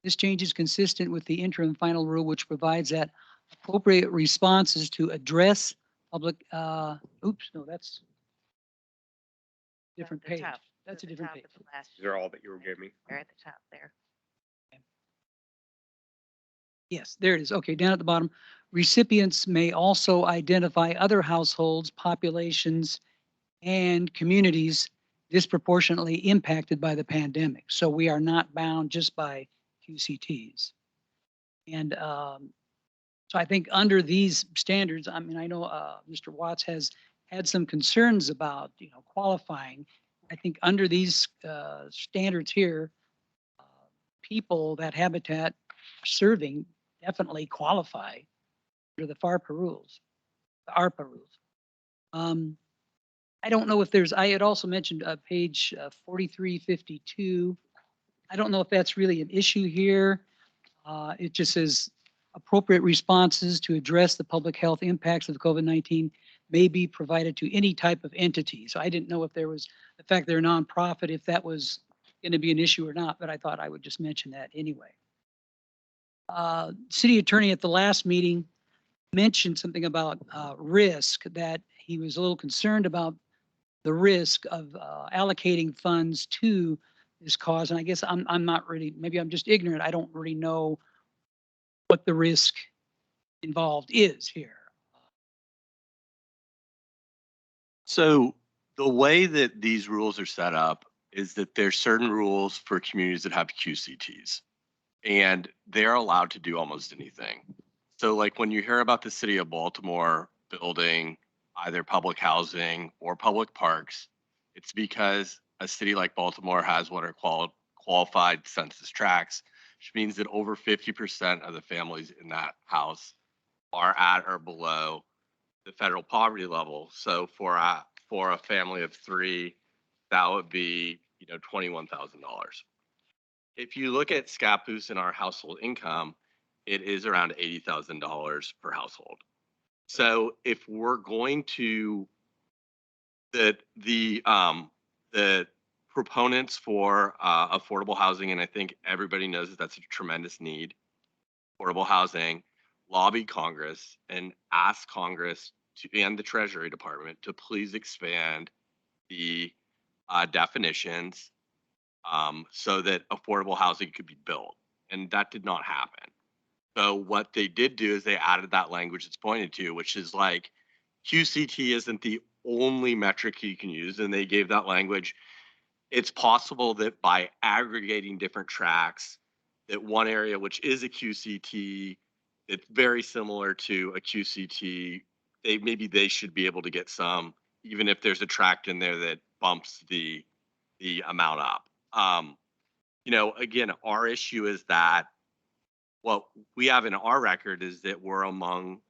This change is consistent with the interim final rule, which provides that appropriate responses to address public, oops, no, that's different The page. top, That's a the different top page. of the last These are all that you were giving me. They're at the top there. Yes, there it is. Okay, down at the bottom. Recipients may also identify other households, populations, and communities disproportionately impacted by the pandemic. So we are not bound just by QCTs. And so I think under these standards, I mean, I know Mr. Watts has had some concerns about, qualifying. I think under these standards here, people that Habitat serving definitely qualify under the FARPA rules, the ARPA rules. I don't know if I had also mentioned page 4352. I don't know if that's really an issue here. It just says appropriate responses to address the public health impacts of COVID-19 may be provided to any type of entity. So I didn't know if there was the fact they're a nonprofit, if that was going to be an issue or not, but I thought I would just mention that anyway. City attorney at the last meeting mentioned something about risk, that he was a little concerned about the risk of allocating funds to this cause. And I guess I'm not really, maybe I'm just ignorant. I don't really know what the risk involved is here. So the way that these rules are set up is that there's certain rules for communities that have QCTs, and they're allowed to do almost anything. So like when you hear about the city of Baltimore building either public housing or public parks, it's because a city like Baltimore has what are called qualified census tracts, which means that over 50% of the families in that house are at or below the federal poverty level. So for for a family of three, that would be, $21,000. If you look at Scappoose and our household income, it is around $80,000 per household. So if we're going to the proponents for affordable housing, and I think everybody knows that that's a tremendous need, affordable housing, lobby Congress and ask Congress and the Treasury Department to please expand the definitions so that affordable housing could be built. And that did not happen. So what they did do is they added that language it's pointed to, which is like QCT isn't the only metric you can use. And they gave that language. It's possible that by aggregating different tracks, that one area which is a QCT, it's very similar to a QCT, maybe they should be able to get some, even if there's a tract in there that bumps the amount up. Again, our issue is that what we have in our record is that we're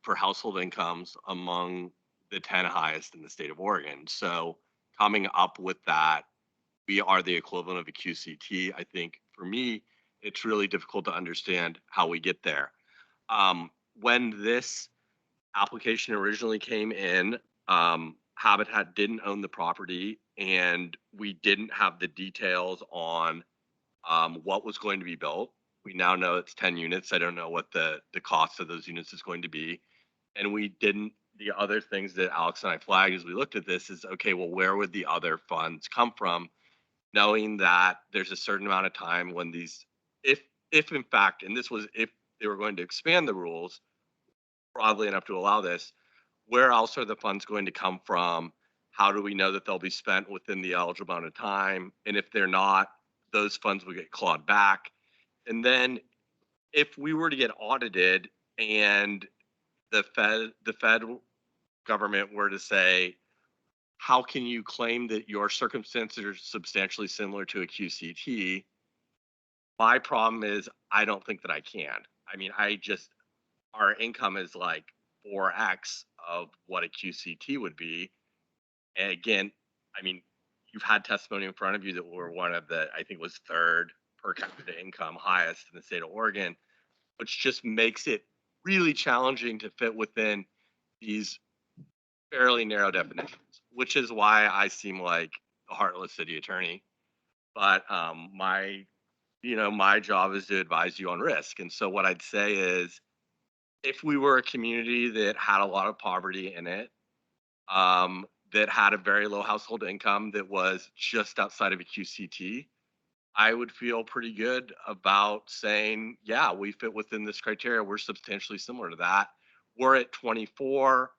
for household incomes, among the 10 highest in the state of Oregon. So coming up with that, we are the equivalent of a QCT. I think for me, it's really difficult to understand how we get there. When this application originally came in, Habitat didn't own the property, and we didn't have the details on what was going to be built. We now know it's 10 units. I don't know what the cost of those units is going to be. And the other things that Alex and I flagged as we looked at this is, okay, well, where would the other funds come from? Knowing that there's a certain amount of time when if in fact, and this was if they were going to expand the rules broadly enough to allow this, where else are the funds going to come from? How do we know that they'll be spent within the eligible amount of time? And if they're not, those funds will get clawed back. And then if we were to get audited and the federal government were to say, how can you claim that your circumstances are substantially similar to a QCT? My problem is I don't think that I can. I mean, our income is like 4x of what a QCT would be. And again, I mean, you've had testimony in front of you that we're one of the, I think was third per capita income highest in the state of Oregon, which just makes it really challenging to fit within these fairly narrow definitions, which is why I seem like a heartless city attorney. But my job is to advise you on risk. And so what I'd say is, if we were a community that had a lot of poverty in it, that had a very low household income that was just outside of a QCT, I would feel pretty good about saying, yeah, we fit within this criteria. We're substantially similar to that. We're at 24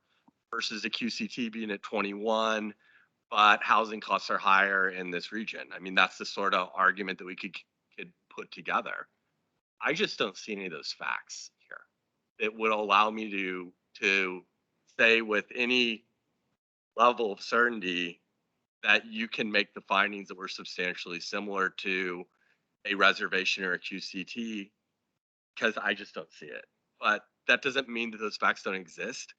versus a QCT being at 21, but housing costs are higher in this region. I mean, that's the sort of argument that we could put together. I just don't see any of those facts here that would allow me to say with any level of certainty that you can make the findings that were substantially similar to a reservation or a QCT, because I just don't see it. But that doesn't mean that those facts don't exist.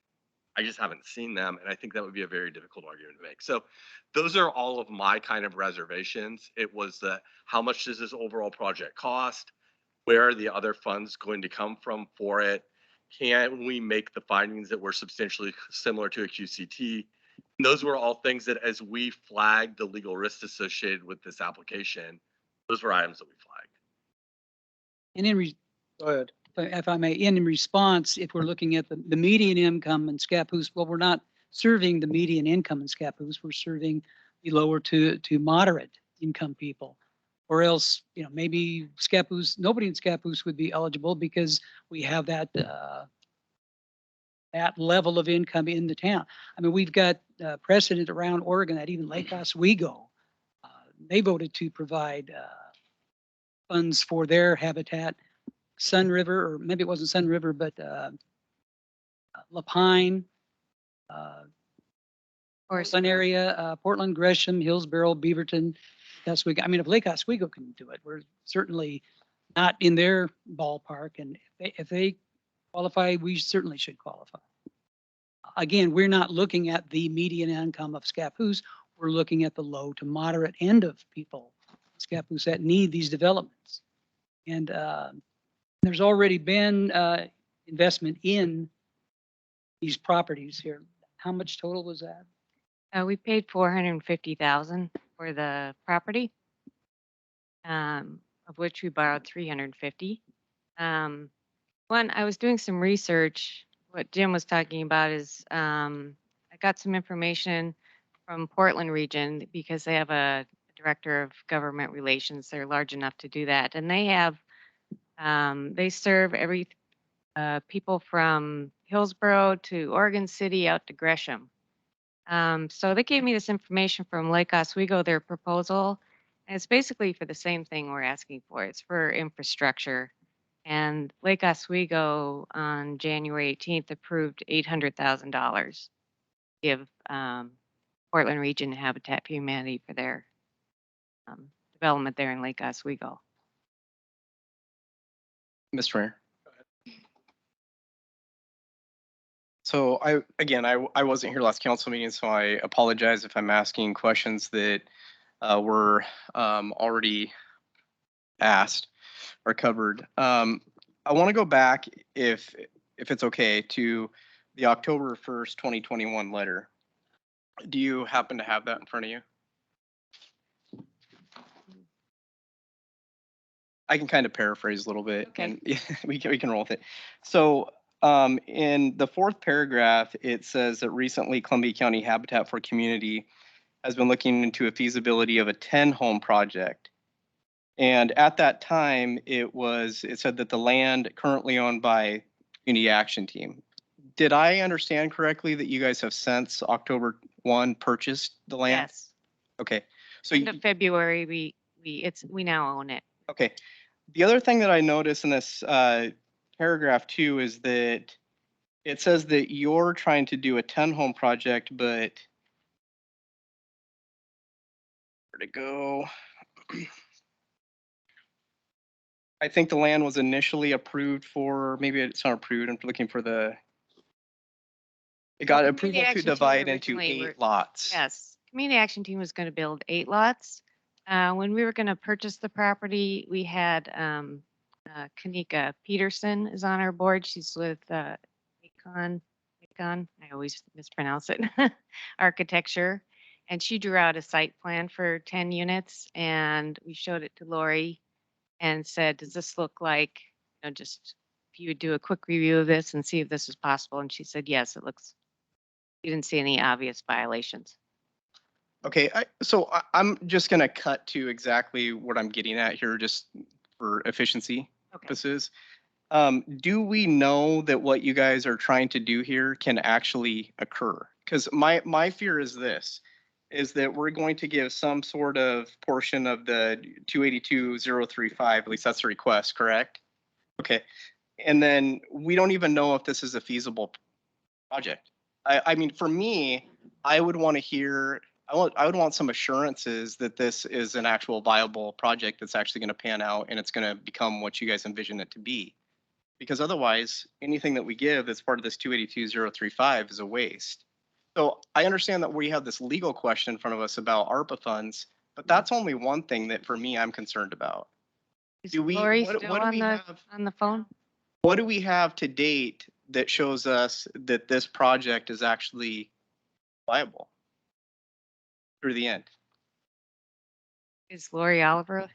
I just haven't seen them, and I think that would be a very difficult argument to make. So those are all of my kind of reservations. It was how much does this overall project cost? Where are the other funds going to come from for it? Can we make the findings that were substantially similar to a QCT? And those were all things that, as we flagged the legal risks associated with this application, those were items that we flagged. And go ahead. If I may, in response, if we're looking at the median income in Scappoose, well, we're not serving the median income in Scappoose. We're serving the lower to moderate income people. Or else, maybe nobody in Scappoose would be eligible because we have that level of income in the town. I mean, we've got precedent around Oregon that even Lake Oswego, they voted to provide funds for their habitat. Sun River, or maybe it wasn't Sun River, but Lapine, Portland area, Portland, Gresham, Hillsborough, Beaverton, Oswego. I mean, if Lake Oswego can do it, we're certainly not in their ballpark. And if they qualify, we certainly should qualify. Again, we're not looking at the median income of Scappoose. We're looking at the low to moderate end of people, Scappoose, that need these developments. And there's already been investment in these properties here. How much total was that? We paid 450,000 for the property, of which we borrowed 350. One, I was doing some research. What Jim was talking about is I got some information from Portland region because they have a director of government relations. They're large enough to do that, and they have they serve every people from Hillsborough to Oregon City out to Gresham. So they gave me this information from Lake Oswego, their proposal, and it's basically for the same thing we're asking for. It's for infrastructure. And Lake Oswego on January 18th approved $800,000 to give Portland Region Habitat for Humanity for their development there in Lake Oswego. Mr. Mayor. So I wasn't here last council meeting, so I apologize if I'm asking questions that were already asked or covered. I want to go back, if it's okay, to the October 1st, 2021 letter. Do you happen to have that in front of you? I can kind of paraphrase a little bit, and we can roll with it. So in the fourth paragraph, it says that recently Columbia County Habitat for Community has been looking into a feasibility of a 10-home project. And at that time, it said that the land currently owned by Community Action Team. Did I understand correctly that you guys have since October 1 purchased the land? Yes. Okay. So End of February, we now own it. Okay. The other thing that I noticed in this paragraph too is that it says that you're trying to do a 10-home project, but where to go? I think the land was initially approved for, maybe it's not approved, I'm looking for it got approval to divide into 8 lots. Yes. Community Action Team was going to build 8 lots. When we were going to purchase the property, we had Kanika Peterson is on our board. She's with Econ, I always mispronounce it, Architecture. And she drew out a site plan for 10 units, and we showed it to Lori and said, does this look like, just if you would do a quick review of this and see if this is possible. And she said, yes, it looks, you didn't see any obvious violations. Okay, I'm just going to cut to exactly what I'm getting at here, just for efficiency purposes. Do we know that what you guys are trying to do here can actually occur? Because my fear is this, is that we're going to give some sort of portion of the 282,035, at least that's the request, correct? Okay, and then we don't even know if this is a feasible project. I mean, for me, I would want to hear, I would want some assurances that this is an actual viable project that's actually going to pan out and it's going to become what you guys envision it to be. Because otherwise, anything that we give that's part of this 282,035 is a waste. So I understand that we have this legal question in front of us about ARPA funds, but that's only one thing that for me I'm concerned about. Is Lori still on the phone? What do we have to date that shows us that this project is actually viable through the end? Is Lori Oliver?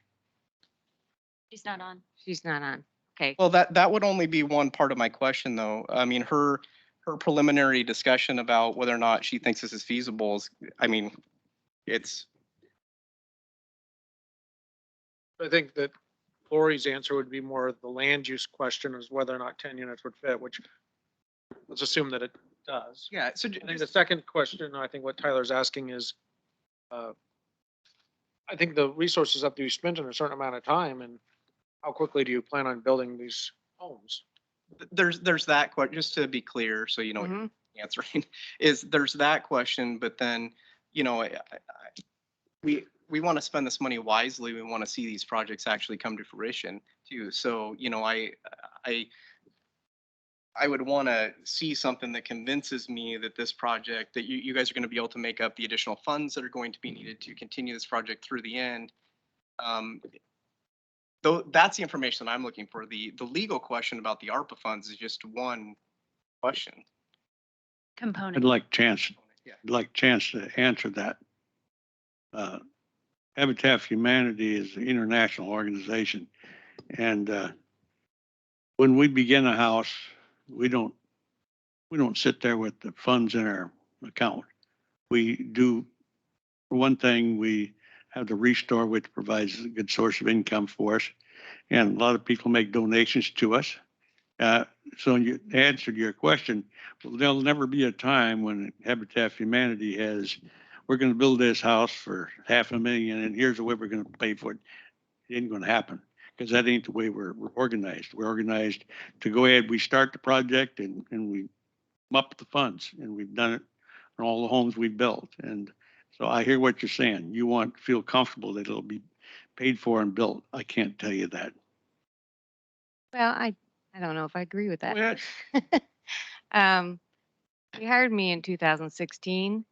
She's not on. She's not on. Okay. Well, that would only be one part of my question, though. I mean, her preliminary discussion about whether or not she thinks this is feasible is, I mean, it's. I think that Lori's answer would be more the land use question, is whether or not 10 units would fit, which let's assume that it does. Yeah. So I think the second question, I think what Tyler's asking is, I think the resources have to be spent in a certain amount of time, and how quickly do you plan on building these homes? There's that question, just to be clear, so you know what you're answering, is there's that question, but then, we want to spend this money wisely. We want to see these projects actually come to fruition too. So, I would want to see something that convinces me that this project, that you guys are going to be able to make up the additional funds that are going to be needed to continue this project through the end. Though that's the information that I'm looking for. The legal question about the ARPA funds is just one question. Component. I'd like chance, Yeah. I'd like chance to answer that. Habitat for Humanity is an international organization. And when we begin a house, we don't sit there with the funds in our account. We do, for one thing, we have the Restore, which provides a good source of income for us. And a lot of people make donations to us. So in answer to your question, well, there'll never be a time when Habitat for Humanity has, we're going to build this house for $500,000 and here's the way we're going to pay for it. It ain't going to happen because that ain't the way we're organized. We're organized to go ahead, we start the project and we up the funds, and we've done it on all the homes we've built. And so I hear what you're saying. You want to feel comfortable that it'll be paid for and built. I can't tell you that. Well, I don't know if I agree with Go that. ahead. You hired me in 2016,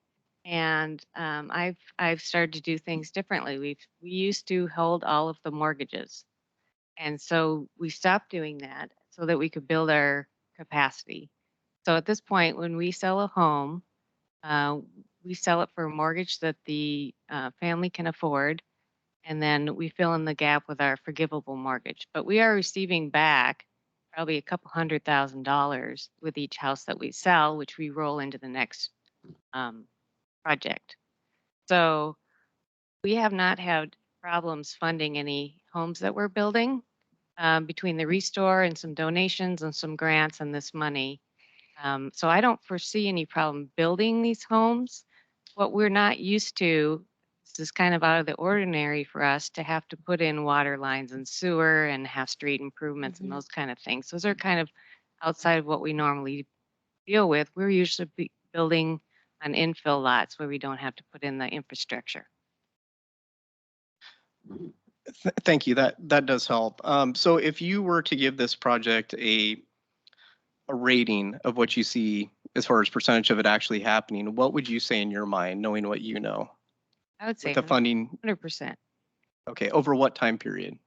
and I've started to do things differently. We used to hold all of the mortgages, and so we stopped doing that so that we could build our capacity. So at this point, when we sell a home, we sell it for a mortgage that the family can afford, and then we fill in the gap with our forgivable mortgage. But we are receiving back probably a couple $100,000 with each house that we sell, which we roll into the next project. So we have not had problems funding any homes that we're building between the Restore and some donations and some grants and this money. So I don't foresee any problem building these homes. What we're not used to, this is kind of out of the ordinary for us to have to put in water lines and sewer and have street improvements and those kind of things. Those are kind of outside of what we normally deal with. We're usually building on infill lots where we don't have to put in the infrastructure. Thank you. That does help. So if you were to give this project a rating of what you see as far as percentage of it actually happening, what would you say in your mind, knowing what you know? I would say With the funding, 100%. okay, over what time period?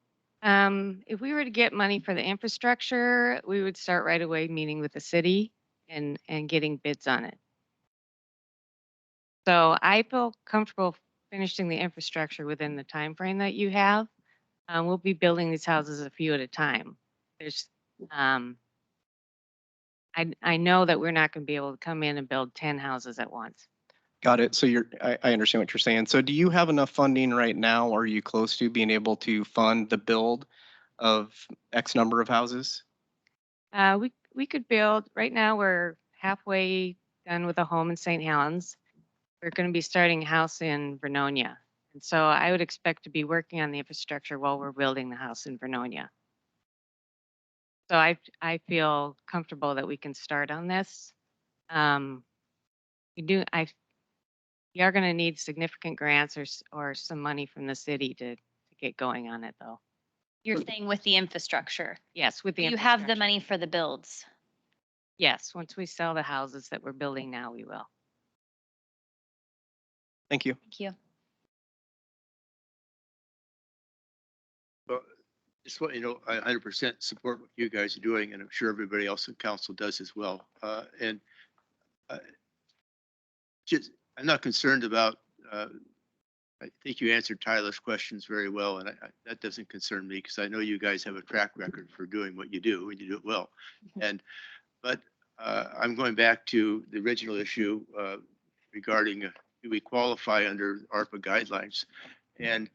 If we were to get money for the infrastructure, we would start right away meeting with the city and getting bids on it. So I feel comfortable finishing the infrastructure within the time frame that you have. We'll be building these houses a few at a time. There's, I know that we're not going to be able to come in and build 10 houses at once. Got it. So I understand what you're saying. So do you have enough funding right now? Or are you close to being able to fund the build of X number of houses? We could build, right now we're halfway done with a home in St. Helens. We're going to be starting a house in Vernonia. And so I would expect to be working on the infrastructure while we're building the house in Vernonia. So I feel comfortable that we can start on this. We are going to need significant grants or some money from the city to get going on it though. You're saying with the infrastructure. Yes, with the You have the infrastructure. money for the builds. Yes, once we sell the houses that we're building now, we will. Thank you. Thank you. Well, just want you know, I 100% support what you guys are doing, and I'm sure everybody else in council does as well. Just, I'm not concerned about, I think you answered Tyler's questions very well, and that doesn't concern me because I know you guys have a track record for doing what you do, and you do it well. But I'm going back to the original issue regarding do we qualify under ARPA guidelines? And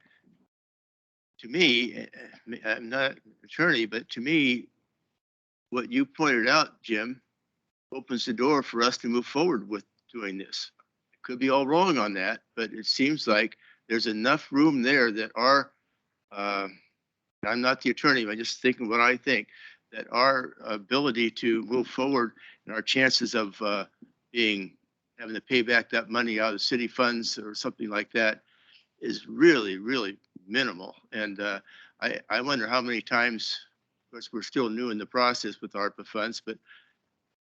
to me, I'm not an attorney, but to me, what you pointed out, Jim, opens the door for us to move forward with doing this. I could be all wrong on that, but it seems like there's enough room there that I'm not the attorney, I'm just thinking what I think, that our ability to move forward and our chances of having to pay back that money out of city funds or something like that is really, really minimal. And I wonder how many times, of course, we're still new in the process with ARPA funds, but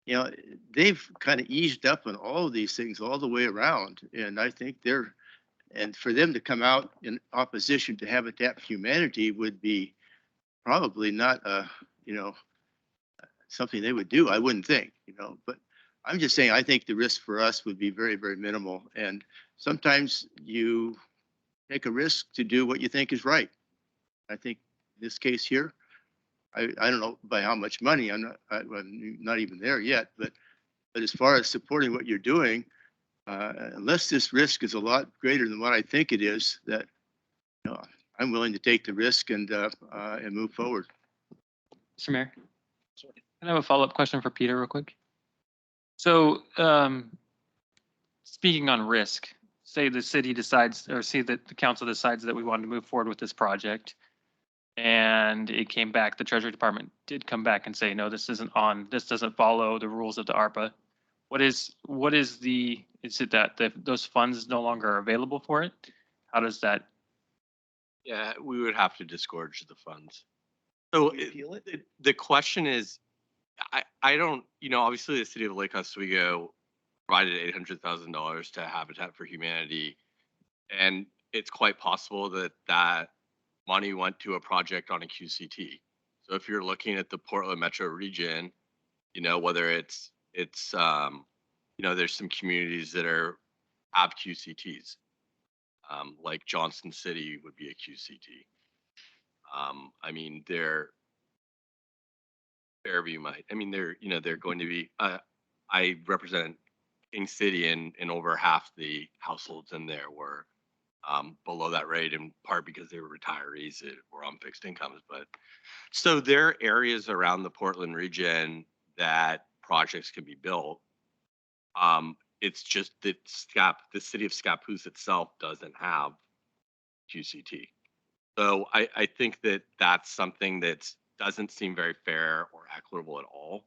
you know, they've kind of eased up on all of these things all the way around. And I think and for them to come out in opposition to Habitat for Humanity would be probably not you know, something they would do, I wouldn't think, but I'm just saying, I think the risk for us would be very, very minimal. And sometimes you take a risk to do what you think is right. I think in this case here, I don't know by how much money, I'm not even there yet, but as far as supporting what you're doing, unless this risk is a lot greater than what I think it is, that, I'm willing to take the risk and move forward. Mr. Mayor, can I have a follow-up question for Peter real quick? So, speaking on risk, say the city decides, or say that the council decides that we want to move forward with this project, and it came back, the Treasury Department did come back and say, no, this doesn't follow the rules of the ARPA. Is it that those funds no longer are available for it? How does that? Yeah, we would have to disgorge the funds. So the question is, I don't, obviously the city of Lake Oswego provided $800,000 to Habitat for Humanity. And it's quite possible that that money went to a project on a QCT. So if you're looking at the Portland metro region, whether it's there's some communities that have QCTs, like Johnson City would be a QCT. I mean, Fairview might. I mean, they're going to be. I represent King City, and over half the households in there were below that rate, in part because they were retirees that were on fixed incomes. But so there are areas around the Portland region that projects can be built. It's just that the city of Scappoose itself doesn't have QCT. So I think that that's something that doesn't seem very fair or equitable at all.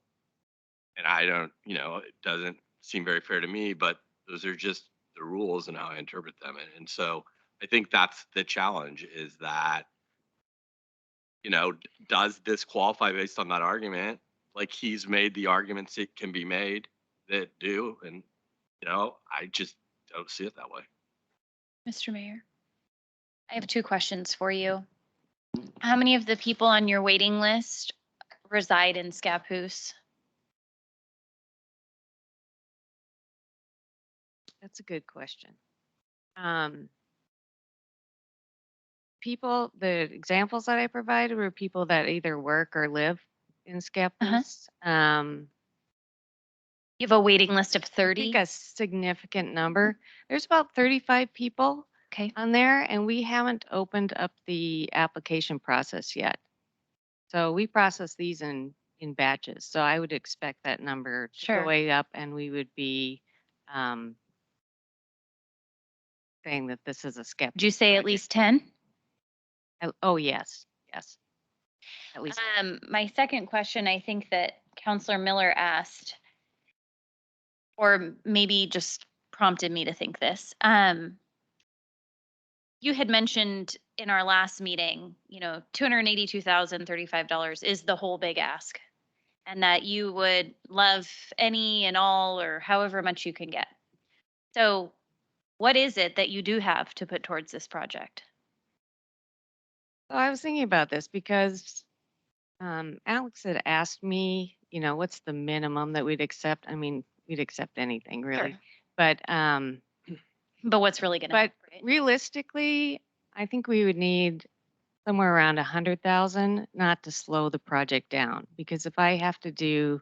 And I don't, it doesn't seem very fair to me, but those are just the rules and how I interpret them. And so I think that's the challenge, is that, does this qualify based on that argument? Like, he's made the arguments it can be made that do, and, I just don't see it that way. Mr. Mayor, I have two questions for you. How many of the people on your waiting list reside in Scappoose? That's a good question. The examples that I provided were people that either work or live in Scappoose. You have a waiting list of I 30? think a significant number. There's about 35 people on there, and we haven't opened up the application process yet. So we process these in batches. So I would expect that number to go way up, and we would be saying that this is a Scappoose. Did you say at least 10? Oh, yes. Yes. At least. My second question, I think that Counselor Miller asked, or maybe just prompted me to think this. You had mentioned in our last meeting, $282,035 is the whole big ask, and that you would love any and all, or however much you can get. So what is it that you do have to put towards this project? So I was thinking about this because Alex had asked me, what's the minimum that we'd accept? I mean, we'd accept anything really, but what's really going to happen? But realistically, I think we would need somewhere around 100,000, not to slow the project down. Because if I have to do,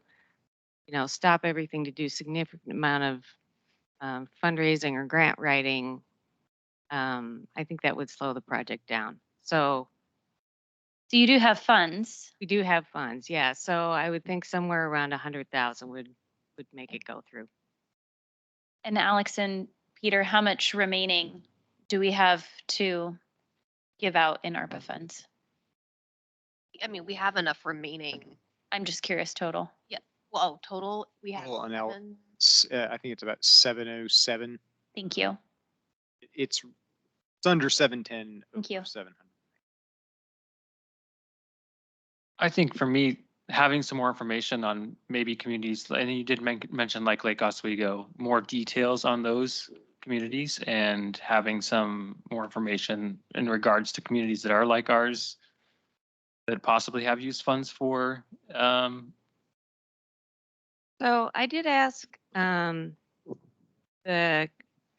stop everything to do significant amount of fundraising or grant writing, I think that would slow the project down. So you do have funds? We do have funds, yeah. So I would think somewhere around 100,000 would make it go through. And Alex and Peter, how much remaining do we have to give out in ARPA funds? I mean, we have enough remaining. I'm just curious, total. Yeah. Well, total, we have. I think it's about 707. Thank you. It's under 710. Thank you. 700. I think for me, having some more information on maybe communities, and you did mention like Lake Oswego, more details on those communities and having some more information in regards to communities that are like ours that possibly have used funds for, So I did ask the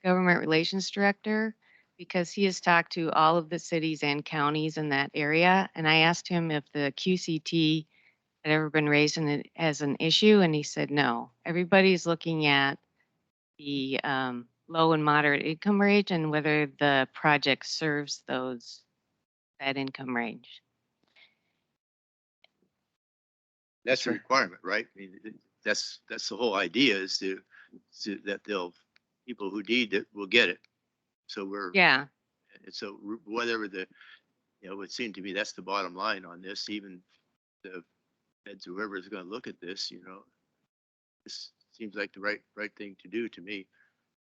government relations director because he has talked to all of the cities and counties in that area. And I asked him if the QCT had ever been raised in it as an issue. And he said, no, everybody's looking at the low and moderate income range and whether the project serves that income range. That's a Sure. requirement, right? I mean, that's the whole idea is that people who need it will get it. So Yeah. and so whatever it would seem to me that's the bottom line on this, even the feds, whoever is going to look at this, this seems like the right thing to do to me.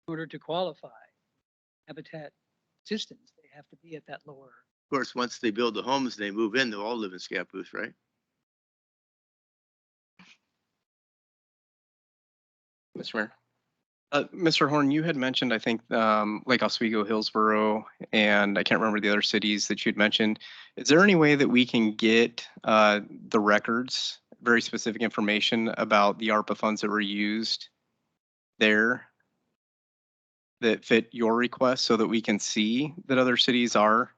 In order to qualify habitat assistance, they have to be at that lower. Of course, once they build the homes, they move in, they'll all live in Scappoose, right? Mr. Mayor. Mr. Horn, you had mentioned, I think, Lake Oswego, Hillsborough, and I can't remember the other cities that you'd mentioned. Is there any way that we can get the records, very specific information about the ARPA funds that were used there that fit your request so that we can see that other cities are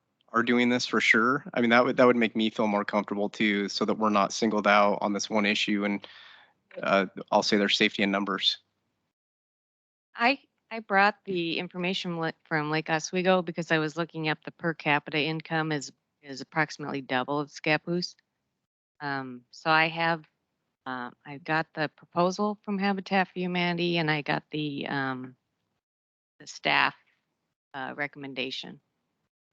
doing this for sure? I mean, that would make me feel more comfortable too, so that we're not singled out on this one issue and I'll say there's safety in numbers. I brought the information from Lake Oswego because I was looking up the per capita income is approximately double of Scappoose. So I got the proposal from Habitat for Humanity and I got the staff recommendation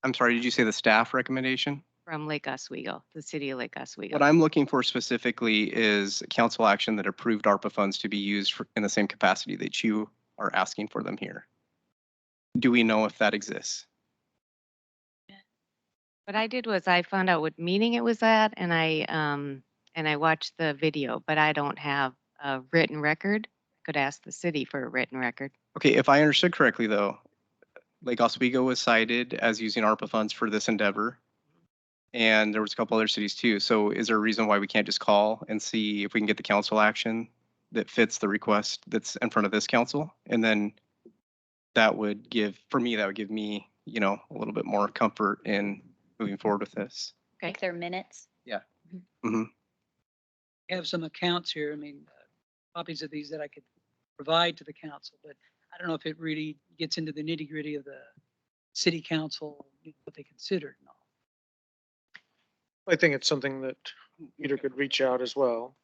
I'm sorry, did you say the staff recommendation? from Lake Oswego, the city of Lake Oswego. What I'm looking for specifically is council action that approved ARPA funds to be used in the same capacity that you are asking for them here. Do we know if that exists? What I did was I found out what meeting it was at and I watched the video, but I don't have a written record. I could ask the city for a written record. Okay, if I understood correctly though, Lake Oswego was cited as using ARPA funds for this endeavor. And there was a couple other cities too. So is there a reason why we can't just call and see if we can get the council action that fits the request that's in front of this council? And then that would give me, a little bit more comfort in moving forward with this. Okay. Like their minutes. Yeah. Mm-hmm. I have some accounts here. I mean, copies of these that I could provide to the council, but I don't know if it really gets into the nitty gritty of the city council, what they considered and all. I think it's something that Peter could reach out as well.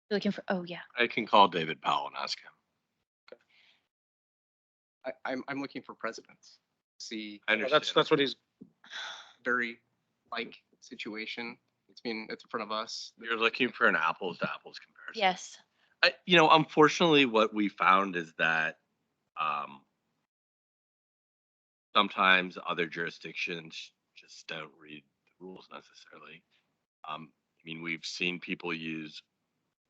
You're looking for, oh, yeah. I can call David Powell and ask him. I'm looking for precedents. See, I understand. That's what he's, very like situation. It's in front of us. You're looking for an apples to apples comparison. Yes. Unfortunately, what we found is that sometimes other jurisdictions just don't read the rules necessarily. We've seen people use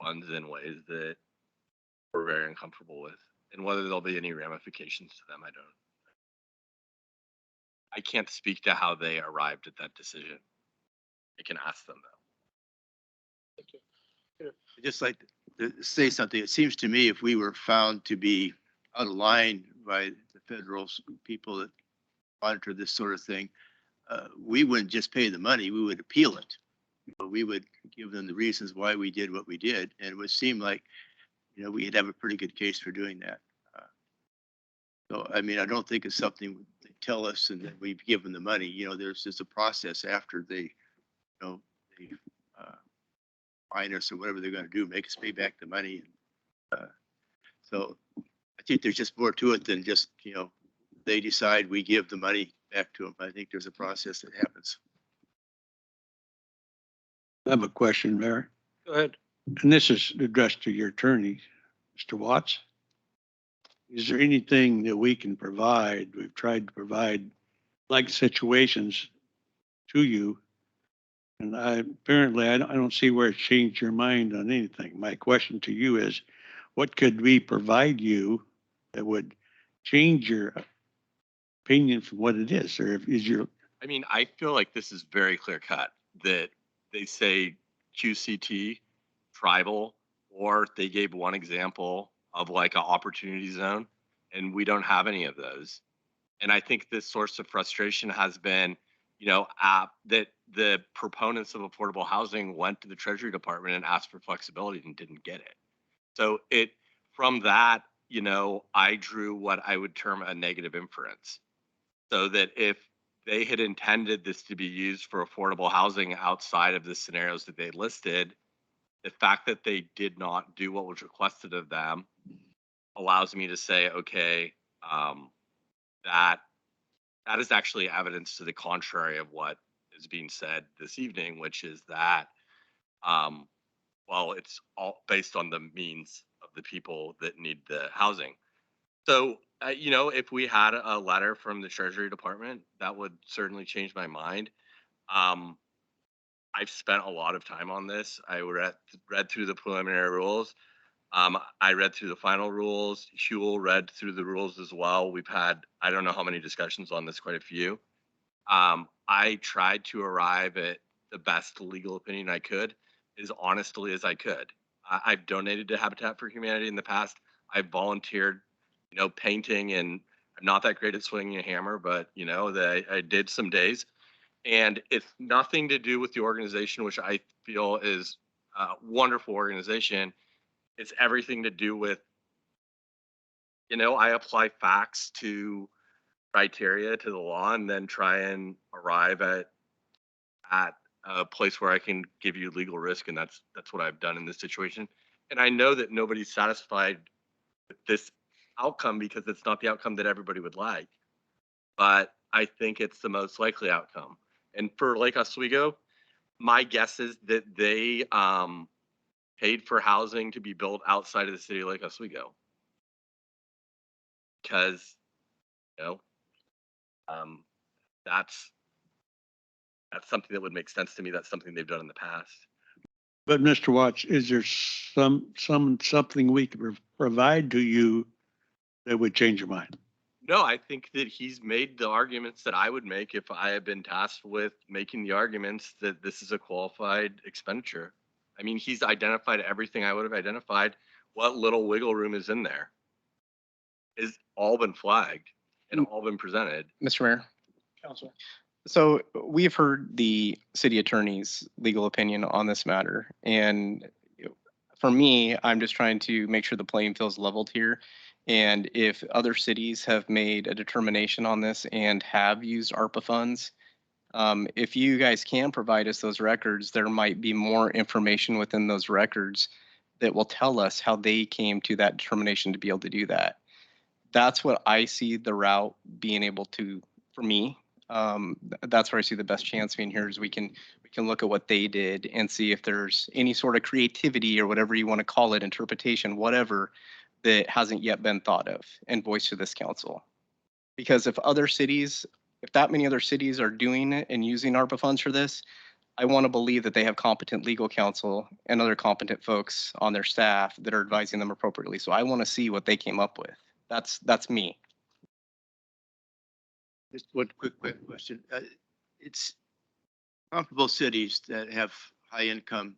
funds in ways that we're very uncomfortable with, and whether there'll be any ramifications to them, I can't speak to how they arrived at that decision. I can ask them though. I'd just like to say something. It seems to me if we were found to be out of line by the federal people that monitor this sort of thing, we wouldn't just pay the money, we would appeal it. We would give them the reasons why we did what we did. And it would seem like, we'd have a pretty good case for doing that. I don't think it's something they tell us and then we give them the money. There's just a process after they fine us or whatever they're going to do, make us pay back the money. So I think there's just more to it than just, they decide we give the money back to them. I think there's a process that happens. I have a question, Mayor, go ahead. and this is addressed to your attorney, Mr. Watts. Is there anything that we can provide? We've tried to provide like situations to you And apparently I don't see where it's changed your mind on anything. My question to you is, what could we provide you that would change your opinion from what it is? Or is your, I mean, I feel like this is very clear cut that they say QCT, tribal, or they gave one example of like an opportunity zone, and we don't have any of those. And I think this source of frustration has been, that the proponents of affordable housing went to the Treasury Department and asked for flexibility and didn't get it. So from that, I drew what I would term a negative inference. So that if they had intended this to be used for affordable housing outside of the scenarios that they listed, the fact that they did not do what was requested of them allows me to say, okay, that is actually evidence to the contrary of what is being said this evening, which is that, well, it's all based on the means of the people that need the housing. So, if we had a letter from the Treasury Department, that would certainly change my mind. I've spent a lot of time on this. I read through the preliminary rules. I read through the final rules. Huel read through the rules as well. We've had, I don't know how many discussions on this, quite a few. I tried to arrive at the best legal opinion I could, as honestly as I could. I've donated to Habitat for Humanity in the past. I've volunteered, painting, and I'm not that great at swinging a hammer, but I did some days. And it's nothing to do with the organization, which I feel is a wonderful organization. It's everything to do with, I apply facts to criteria to the law and then try and arrive at a place where I can give you legal risk. And that's what I've done in this situation. And I know that nobody's satisfied with this outcome because it's not the outcome that everybody would like. But I think it's the most likely outcome. And for Lake Oswego, my guess is that they paid for housing to be built outside of the city of Lake Oswego. Because, that's something that would make sense to me. That's something they've done in the past. but Mr. Watts, is there something we could provide to you that would change your mind? No, I think that he's made the arguments that I would make if I had been tasked with making the arguments that this is a qualified expenditure. I mean, he's identified everything I would have identified. What little wiggle room is in there is all been flagged and all been presented. Mr. Mayor. Council. So we've heard the city attorney's legal opinion on this matter. And for me, I'm just trying to make sure the playing field's leveled here. And if other cities have made a determination on this and have used ARPA funds, if you guys can provide us those records, there might be more information within those records that will tell us how they came to that determination to be able to do that. That's what I see the route being able to, for me, that's where I see the best chance being here is we can look at what they did and see if there's any sort of creativity or whatever you want to call it, interpretation, whatever, that hasn't yet been thought of and voiced to this council. Because if that many other cities are doing it and using ARPA funds for this, I want to believe that they have competent legal counsel and other competent folks on their staff that are advising them appropriately. So I want to see what they came up with. That's me. Just one quick question. It's comparable cities that have high income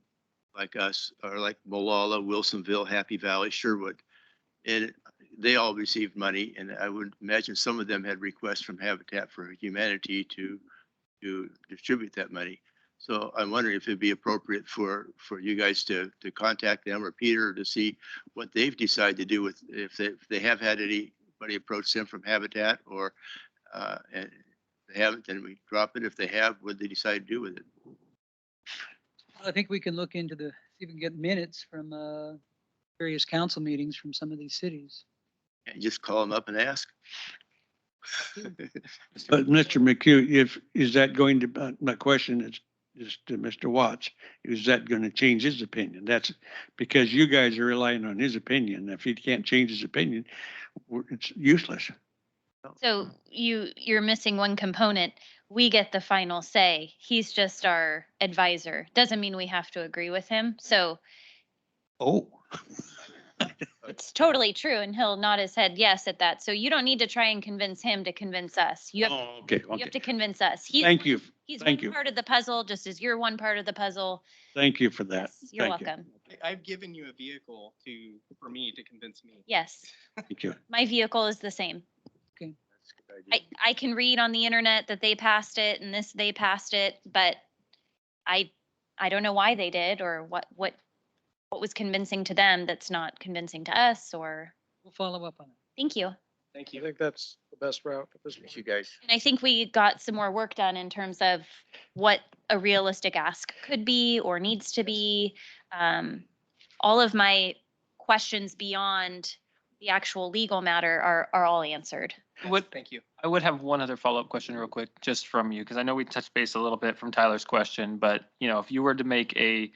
like us, or like Molalla, Wilsonville, Happy Valley, Sherwood. And they all received money, and I would imagine some of them had requests from Habitat for Humanity to distribute that money. So I'm wondering if it'd be appropriate for you guys to contact them or Peter to see what they've decided to do with, if they have had anybody approach them from Habitat, or and if they haven't, then we drop it. If they have, what they decide to do with it. I think we can look into see if we can get minutes from various council meetings from some of these cities. And just call them up and ask. But Mr. McHugh, is that going to, my question is to Mr. Watts, is that going to change his opinion? That's because you guys are relying on his opinion. If he can't change his opinion, it's useless. So you're missing one component. we get the final say. He's just our advisor. Doesn't mean we have to agree with him. So Oh, it's totally true. And he'll nod his head yes at that. So you don't need to try and convince him to convince us. You have, oh, okay, you have okay. to convince us. He's, Thank you. he's Thank one you. part of the puzzle, just as you're one part of the puzzle. Thank you for that. Yes, you're Thank you. welcome. I've given you a vehicle for me to convince me. Yes, Thank you. my vehicle is the same. Okay. That's a good idea. I can read on the internet that they passed it and this, they passed it, but I don't know why they did or what was convincing to them that's not convincing to us or, We'll follow up on it. thank you. Thank I you. think that's the best route at this Thank point. you, guys. And I think we got some more work done in terms of what a realistic ask could be or needs to be. All of my questions beyond the actual legal matter are all answered. Thank you. I would have one other follow-up question real quick, just from you, because I know we touched base a little bit from Tyler's question, but, if you were to make a,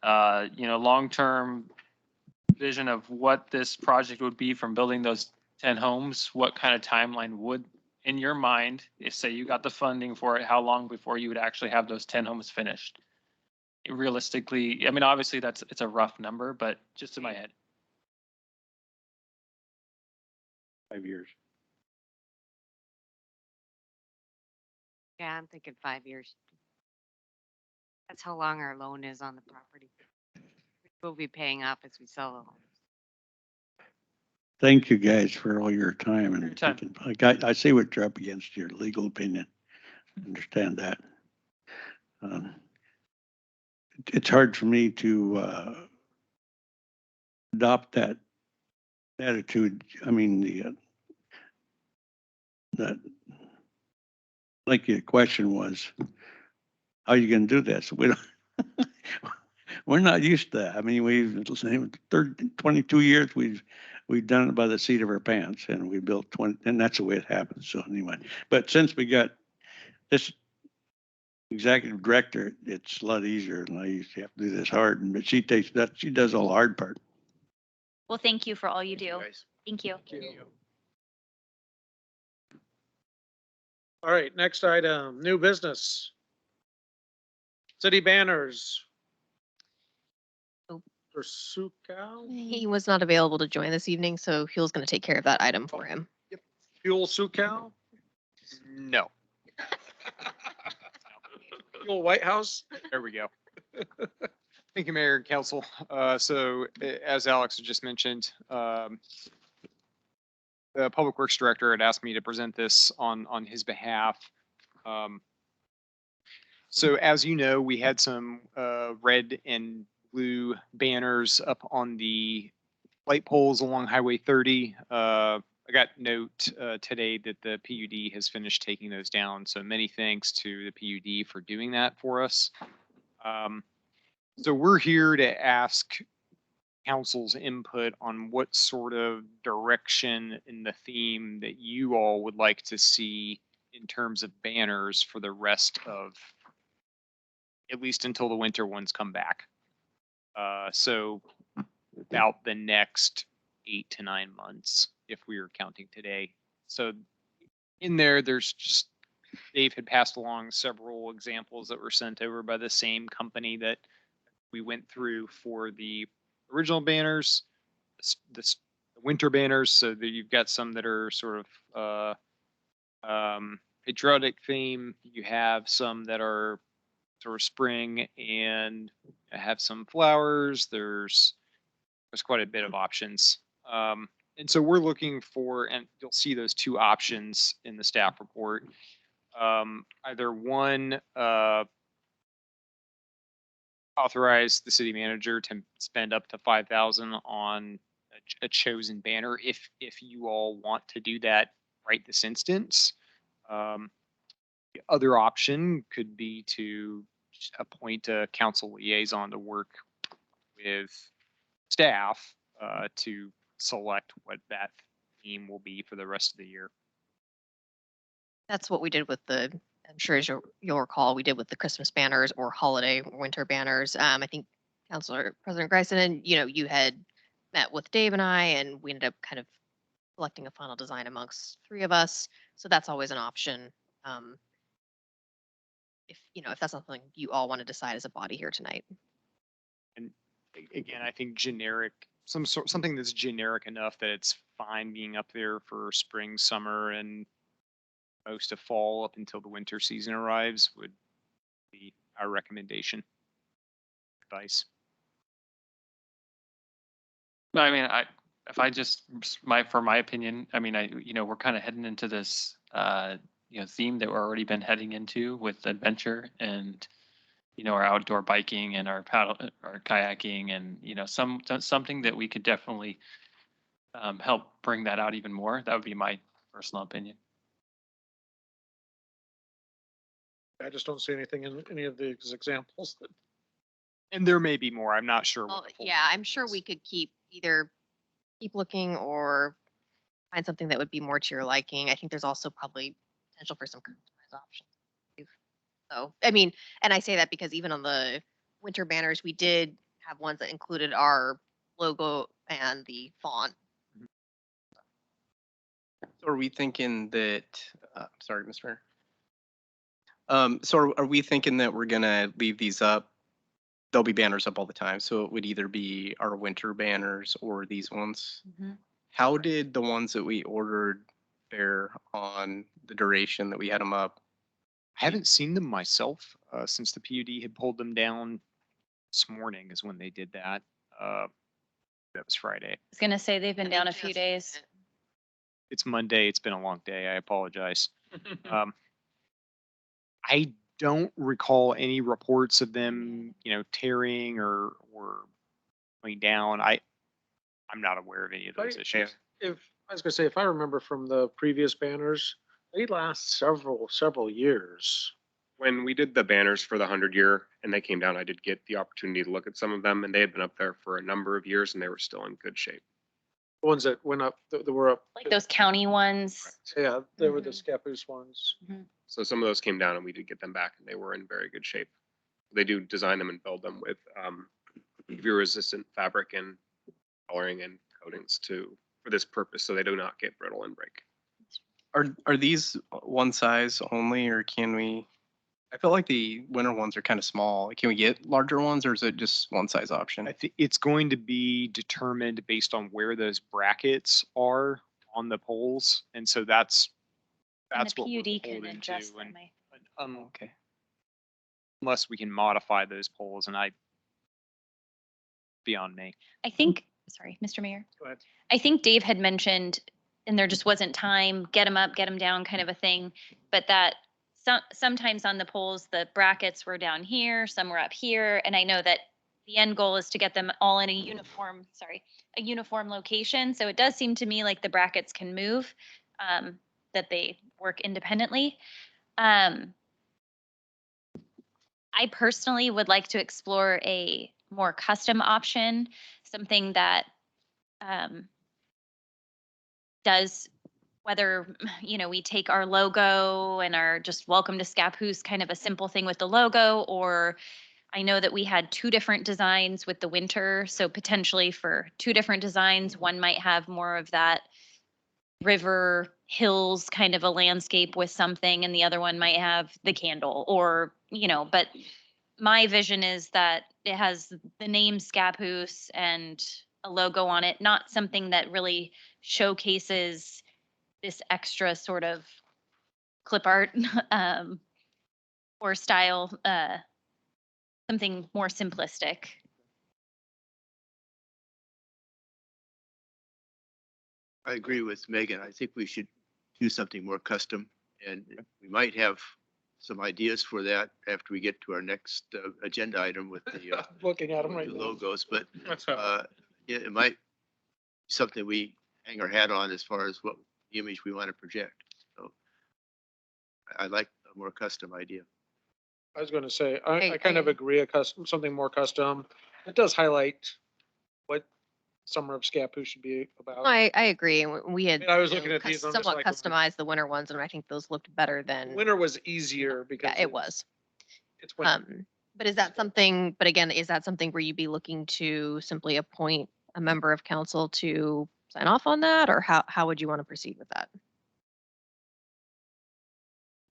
long-term vision of what this project would be from building those 10 homes, what kind of timeline would, in your mind, if say you got the funding for it, how long before you would actually have those 10 homes finished? Realistically, I mean, obviously it's a rough number, but just in my head. 5 years. Yeah, I'm thinking 5 years. That's how long our loan is on the property. We'll be paying off as we sell the home. Thank you guys for all your time Your and time. I see what you're up against, your legal opinion. Understand that. It's hard for me to adopt that attitude. I mean, that, like your question was, how are you gonna do this? We don't, we're not used to that. I mean, 22 years, we've done it by the seat of our pants and we built 20, and that's the way it happens. So anyway, but since we got this executive director, it's a lot easier and I used to have to do this hard, but she does all the hard part. Well, thank you for all you Thank do. guys. Thank you. All right, next item, new business. City banners. Oh. For Sucal, He was not available to join this evening, so Huel's going to take care of that item for him. Fuel Sucal, No, Fuel White House. there we go. Thank you, Mayor and Council. So as Alex just mentioned, the Public Works Director had asked me to present this on his behalf. So as you know, we had some red and blue banners up on the light poles along Highway 30. I got note today that the PUD has finished taking those down. So many thanks to the PUD for doing that for us. So we're here to ask council's input on what sort of direction in the theme that you all would like to see in terms of banners for the rest of, at least until the winter ones come back. So about the next 8 to 9 months, if we were counting today. So in there's just, Dave had passed along several examples that were sent over by the same company that we went through for the original banners, this winter banners, so that you've got some that are sort of patriotic theme. You have some that are sort of spring and have some flowers. There's quite a bit of options. And so we're looking for, and you'll see those two options in the staff report. Either one, authorize the city manager to spend up to 5,000 on a chosen banner if you all want to do that right this instance. The other option could be to appoint a council liaison to work with staff to select what that theme will be for the rest of the year. That's what we did with I'm sure as you'll recall, we did with the Christmas banners or holiday or winter banners. I think Councilor President Greisen, and you had met with Dave and I, and we ended up kind of selecting a final design amongst three of us. So that's always an option. if that's something you all want to decide as a body here tonight. And again, I think generic, something that's generic enough that it's fine being up there for spring, summer, and most of fall up until the winter season arrives would be our recommendation. Advice. I mean, if I just, for my opinion, I mean, we're kind of heading into this, theme that we're already been heading into with adventure and, our outdoor biking and our kayaking and, something that we could definitely help bring that out even more. That would be my personal opinion. I just don't see anything in any of these examples. And there may be more. I'm not sure. Well, what the full yeah, list I'm sure we is. could keep looking or find something that would be more to your liking. I think there's also probably potential for some customized options too. So, I mean, and I say that because even on the winter banners, we did have ones that included our logo and the font. So are we thinking that, sorry, Mr. Mayor. So are we thinking that we're gonna leave these up? There'll be banners up all the time, so it would either be our winter banners or these ones. How did the ones that we ordered fare on the duration that we had them up? I haven't seen them myself since the PUD had pulled them down. This morning is when they did that. That was Friday. I was gonna say they've been And they down a few just- days. It's Monday. It's been a long day. I apologize. I don't recall any reports of them, tearing or going down. I'm not aware of any of those Right. issues. If, I was gonna say, if I remember from the previous banners, they last several years. When we did the banners for the 100-year and they came down, I did get the opportunity to look at some of them, and they had been up there for a number of years and they were still in good shape. The ones that went up, that were up. Like those county ones. Yeah, they were the Scappoose ones. So some of those came down and we did get them back and they were in very good shape. They do design them and build them with UV resistant fabric and coloring and coatings for this purpose, so they do not get brittle and break. Are these one size only, or can we? I feel like the winter ones are kind of small. Can we get larger ones, or is it just one size option? I think it's going to be determined based on where those brackets are on the poles, and so that's And the what we're PUD can beholden adjust to, them. and Okay. unless we can modify those poles, and beyond me. I think, sorry, Mr. Mayor. Go ahead. I think Dave had mentioned, and there just wasn't time, get them up, get them down kind of a thing, but that sometimes on the poles, the brackets were down here, some were up here, and I know that the end goal is to get them all in a uniform location. So it does seem to me like the brackets can move, that they work independently. I personally would like to explore a more custom option, something that does, whether, we take our logo and are just welcome to Scappoose, kind of a simple thing with the logo, or I know that we had 2 different designs with the winter. So potentially for 2 different designs, one might have more of that river hills kind of a landscape with something, and the other one might have the candle, or, but my vision is that it has the name Scappoose and a logo on it, not something that really showcases this extra sort of clip art or style, something more simplistic. I agree with Megan. I think we should do something more custom, and we might have some ideas for that after we get to our next agenda item with the Looking at them right the now. logos, but That's how- it might be something we hang our hat on as far as what image we want to project. So I like a more custom idea. I was gonna say, I- I kind of I- agree, something more custom. It does highlight what Summer of Scappoose should be about. I agree. And we had I was looking at these, I'm just somewhat like, customized the winter ones, and I think those looked better than. Winter was easier because. Yeah, it was. It's winter. But is that something, but again, is that something where you'd be looking to simply appoint a member of council to sign off on that, or how would you want to proceed with that?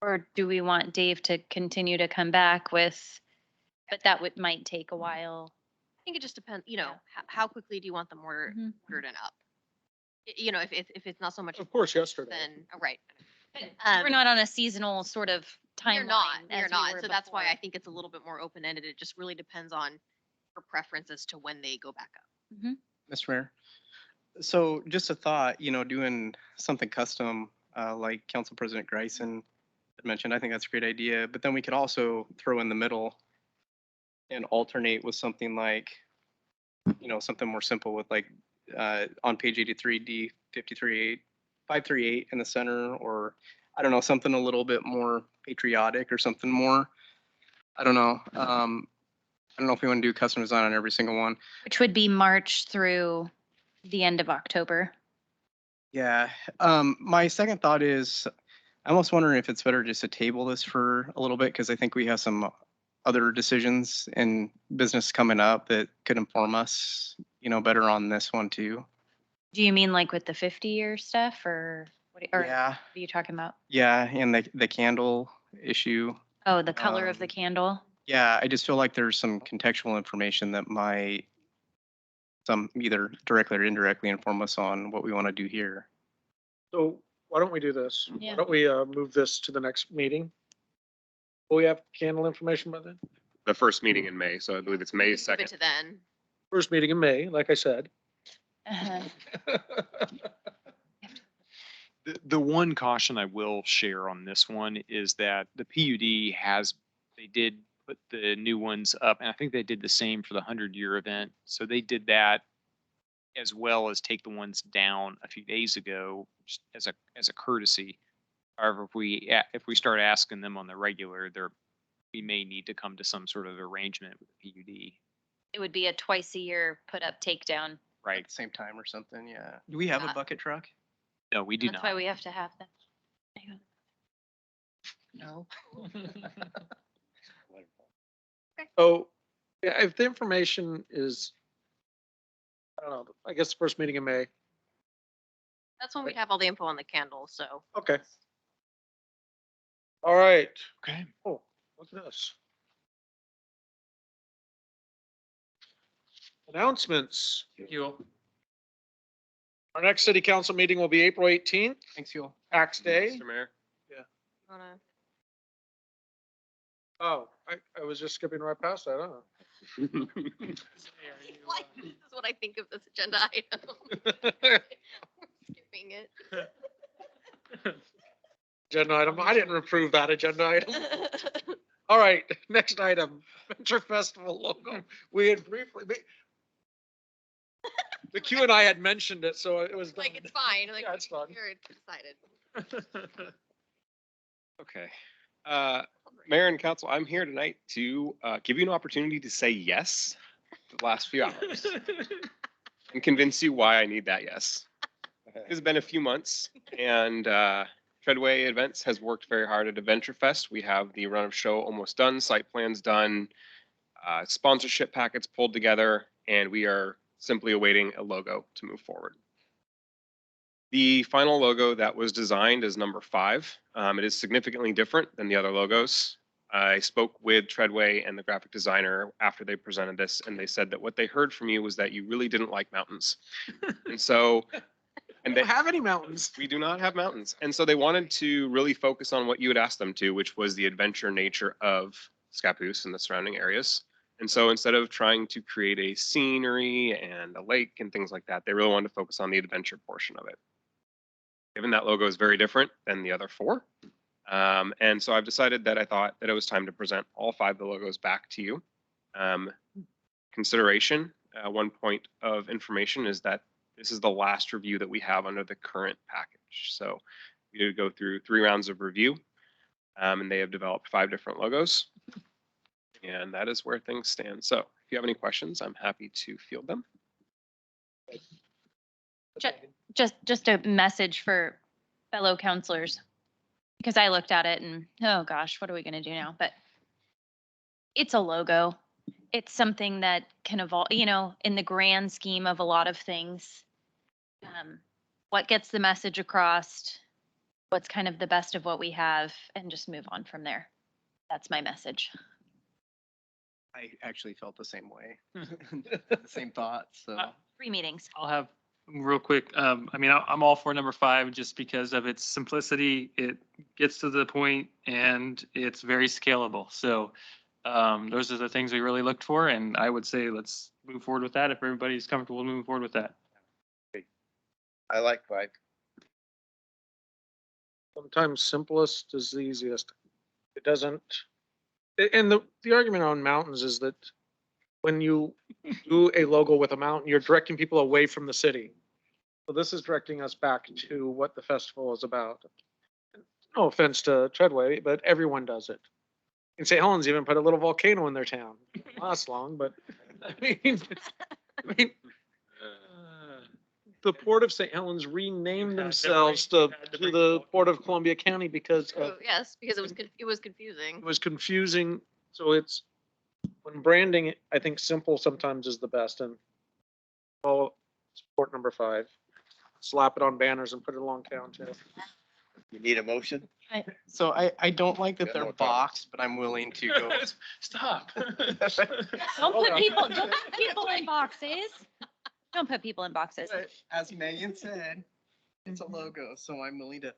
Or do we want Dave to continue to come back with, but that might take a while. I think it just depends, Yeah. how quickly do you want them Mhm. ordered and up? If it's not so much. Of course, yesterday. Then, right. We're not on a seasonal sort of timeline. You're not, as you're we not. were So that's why I before. think it's a little bit more open-ended. It just really depends on your preference as to when they go back up. Mr. Mayor. So just a thought, doing something custom, like Council President Greisen had mentioned, I think that's a great idea. But then we could also throw in the middle and alternate with something like, something more simple with like, on page 83, D 538 in the center, or I don't know, something a little bit more patriotic or something more. I don't know. I don't know if we want to do custom design on every single one. Which would be March through the end of October. Yeah. My second thought is, I'm almost wondering if it's better just to table this for a little bit, because I think we have some other decisions and business coming up that could inform us, better on this one too. Do you mean like with the 50-year stuff or Yeah. what are you talking about? Yeah, and the candle issue. Oh, the color of the candle. Yeah, I just feel like there's some contextual information that might some either directly or indirectly inform us on what we want to do here. So why don't we do this? Yeah. Why don't we move this to the next meeting? Will we have candle information by then? The first meeting in May, so I believe it's May Move it 2nd. to then. First meeting in May, like I said. Uh-huh. The one caution I will share on this one is that the PUD they did put the new ones up, and I think they did the same for the 100-year event. So they did that as well as take the ones down a few days ago just as a courtesy. However, if we start asking them on the regular, we may need to come to some sort of arrangement with the PUD. It would be a twice a year put up takedown. Right. At the same time or something, yeah. Do we have a bucket truck? No, we do That's not. why we have to have them. No. So, yeah, if the information is, I don't know, I guess the first meeting in May. That's when we'd have all the info on the candle, so. Okay. All right. Okay. Oh, look at this. Announcements. Our next city council meeting will be April 18th, Thanks, Fuel. tax day. Mr. Mayor. Wanna- Oh, I was just skipping right past that, huh? Like, this is what I think of this agenda item. Skipping it. Agenda item, I didn't approve that agenda item. All right, next item, Venture Festival logo. We had briefly, the Q and I had mentioned it, so it was. Like, it's fine. Like, Yeah, it's fine. you're decided. Okay. Mayor and council, I'm here tonight to give you an opportunity to say yes the last few hours and convince you why I need that yes. It's been a few months, and Treadway Events has worked very hard at Adventure Fest. We have the run of show almost done, site plans done, sponsorship packets pulled together, and we are simply awaiting a logo to move forward. The final logo that was designed is number 5. It is significantly different than the other logos. I spoke with Treadway and the graphic designer after they presented this, and they said that what they heard from you was that you really didn't like mountains. And so, We don't have any mountains. we do not have mountains. And so they wanted to really focus on what you had asked them to, which was the adventure nature of Scappoose and the surrounding areas. And so instead of trying to create a scenery and a lake and things like that, they really wanted to focus on the adventure portion of it. Given that logo is very different than the other 4. And so I've decided that I thought that it was time to present all 5 of the logos back to you. Consideration, one point of information is that this is the last review that we have under the current package. So we did go through 3 rounds of review, and they have developed 5 different logos. And that is where things stand. So if you have any questions, I'm happy to field them. Just a message for fellow counselors, because I looked at it and, oh gosh, what are we going to do now? But it's a logo. It's something that can evolve, in the grand scheme of a lot of things. What gets the message across? what's kind of the best of what we have and just move on from there. That's my message. I actually felt the same way, the same thoughts, so. 3 meetings. I'll have real quick. I mean, I'm all for number 5 just because of its simplicity. It gets to the point and it's very scalable. So those are the things we really looked for. And I would say let's move forward with that if everybody's comfortable moving forward with that. I like 5. Sometimes simplest is the easiest. It doesn't, and the argument on mountains is that when you do a logo with a mountain, you're directing people away from the city. So this is directing us back to what the festival is about. No offense to Treadway, but everyone does it. And St. Helens even put a little volcano in their town. It didn't last long, but I mean, the Port of St. Helens renamed themselves to the Port of Columbia County because of, Yes, because it was confusing. it was confusing. So it's, when branding, I think simple sometimes is the best. And I'll support number 5. Slap it on banners and put it along town too. You need a motion? So I don't like that Yeah, they're no problem. boxed, but I'm willing to go. Stop. Don't put people in boxes. Don't put people in boxes. But as Megan said, it's a logo, so I'm willing to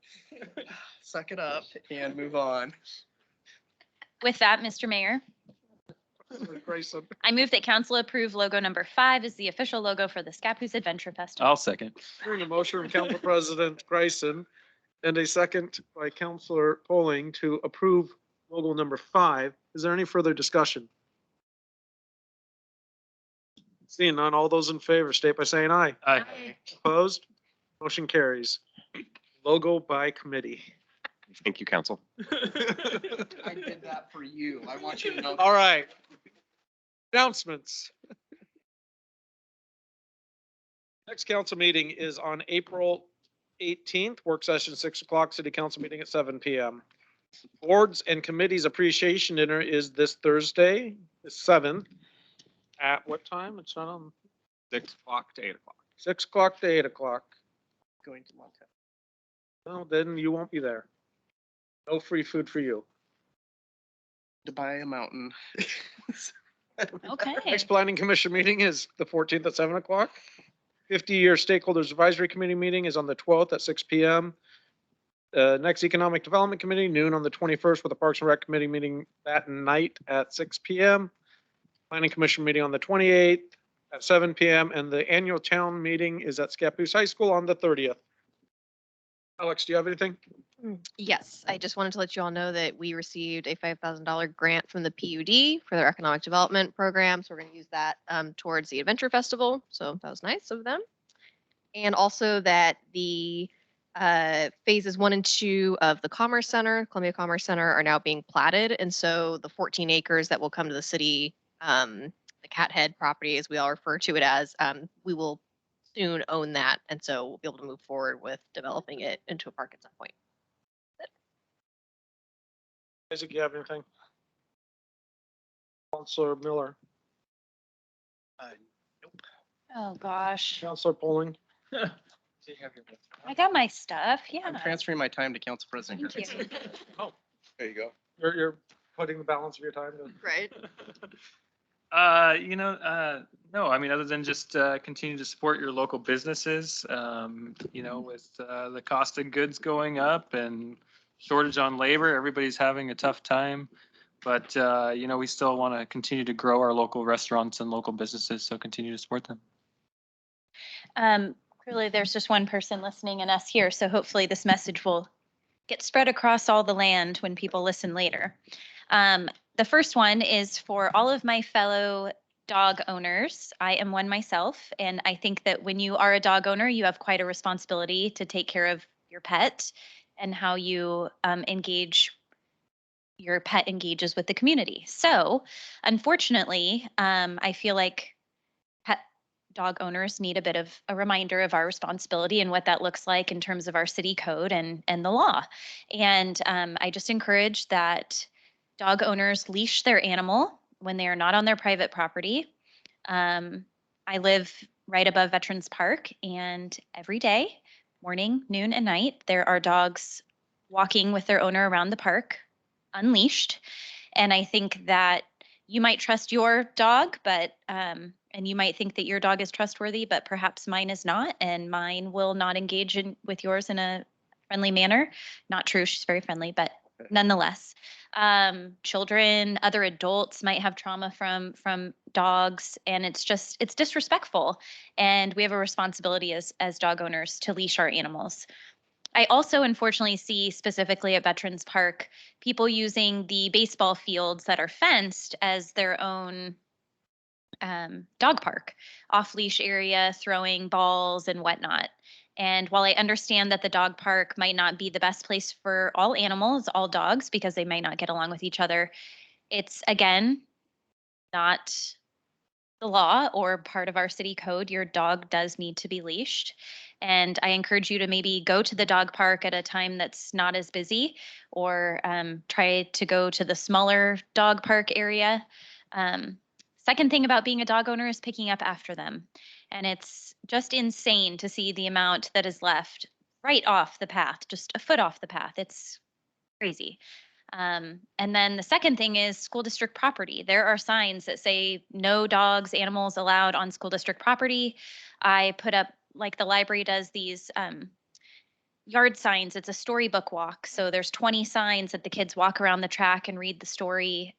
suck it up and move on. With that, Mr. Mayor, Grayson. I move that council approve logo number 5 as the official logo for the Scappoose Adventure Festival. I'll second. Hearing a motion from Council President Grayson and a second by Councilor Polling to approve logo number 5. Is there any further discussion? Seeing none, all those in favor state by saying aye. Aye. Opposed? Motion carries. Logo by committee. Thank you, council. I did that for you. I want you to know. All right. Announcements. Next council meeting is on April 18th, work session 6 o'clock, city council meeting at 7 p.m. Boards and committees appreciation dinner is this Thursday, the 7th. At what time? It's not on 6 o'clock to 8 o'clock. 6 o'clock to 8 o'clock. Going to Montana. Well, then you won't be there. No free food for you. To buy a mountain. Okay. Next planning commission meeting is the 14th at 7 o'clock. 50-year stakeholders advisory committee meeting is on the 12th at 6 p.m. Next economic development committee noon on the 21st with the Parks and Rec committee meeting that night at 6 p.m. Planning commission meeting on the 28th at 7 p.m. and the annual town meeting is at Scappoose High School on the 30th. Alex, do you have anything? Yes, I just wanted to let you all know that we received a $5,000 grant from the PUD for their economic development program. So we're going to use that towards the Adventure Festival. So that was nice of them. And also that the phases 1 and 2 of the Commerce Center, Columbia Commerce Center, are now being platted. And so the 14 acres that will come to the city, the Cat Head property, as we all refer to it as, we will soon own that. And so we'll be able to move forward with developing it into a park at some point. Isaac, you have anything? Counselor Miller, Oh, gosh. Counselor Polling. I got my stuff. Yeah. I'm transferring my time to council president. Thank you. Oh, There you go. you're putting the balance of your time to. Right. No, I mean, other than just continue to support your local businesses, with the cost of goods going up and shortage on labor, everybody's having a tough time. But, we still want to continue to grow our local restaurants and local businesses, so continue to support them. Clearly, there's just one person listening and us here, so hopefully this message will get spread across all the land when people listen later. The first one is for all of my fellow dog owners. I am one myself, and I think that when you are a dog owner, you have quite a responsibility to take care of your pet and how you your pet engages with the community. So, unfortunately, I feel like pet dog owners need a bit of a reminder of our responsibility and what that looks like in terms of our city code and the law. And I just encourage that dog owners leash their animal when they are not on their private property. I live right above Veterans Park, and every day, morning, noon, and night, there are dogs walking with their owner around the park unleashed. And I think that you might trust your dog, but and you might think that your dog is trustworthy, but perhaps mine is not, and mine will not engage in with yours in a friendly manner. Not true, she's very friendly, but nonetheless, children, other adults might have trauma from dogs, and it's disrespectful. And we have a responsibility as dog owners to leash our animals. I also unfortunately see specifically at Veterans Park people using the baseball fields that are fenced as their own dog park, off leash area, throwing balls and whatnot. And while I understand that the dog park might not be the best place for all animals, all dogs, because they might not get along with each other, it's again not the law or part of our city code. Your dog does need to be leashed. And I encourage you to maybe go to the dog park at a time that's not as busy, or try to go to the smaller dog park area. Second thing about being a dog owner is picking up after them. And it's just insane to see the amount that is left right off the path, just a foot off the path. It's crazy. And then the second thing is school district property. There are signs that say no dogs, animals allowed on school district property. I put up, like the library does, these yard signs. It's a storybook walk. So there's 20 signs that the kids walk around the track and read the story.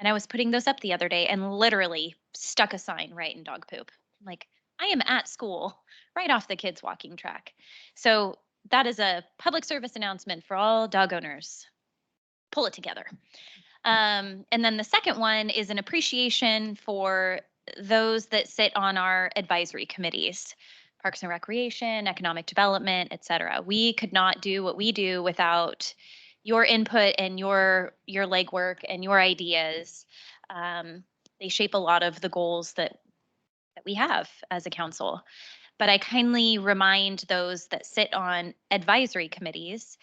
And I was putting those up the other day and literally stuck a sign right in dog poop. Like, I am at school, right off the kids' walking track. So that is a public service announcement for all dog owners. Pull it together. And then the second one is an appreciation for those that sit on our advisory committees, Parks and Recreation, Economic Development, et cetera. We could not do what we do without your input and your legwork and your ideas. They shape a lot of the goals that we have as a council. But I kindly remind those that sit on advisory committees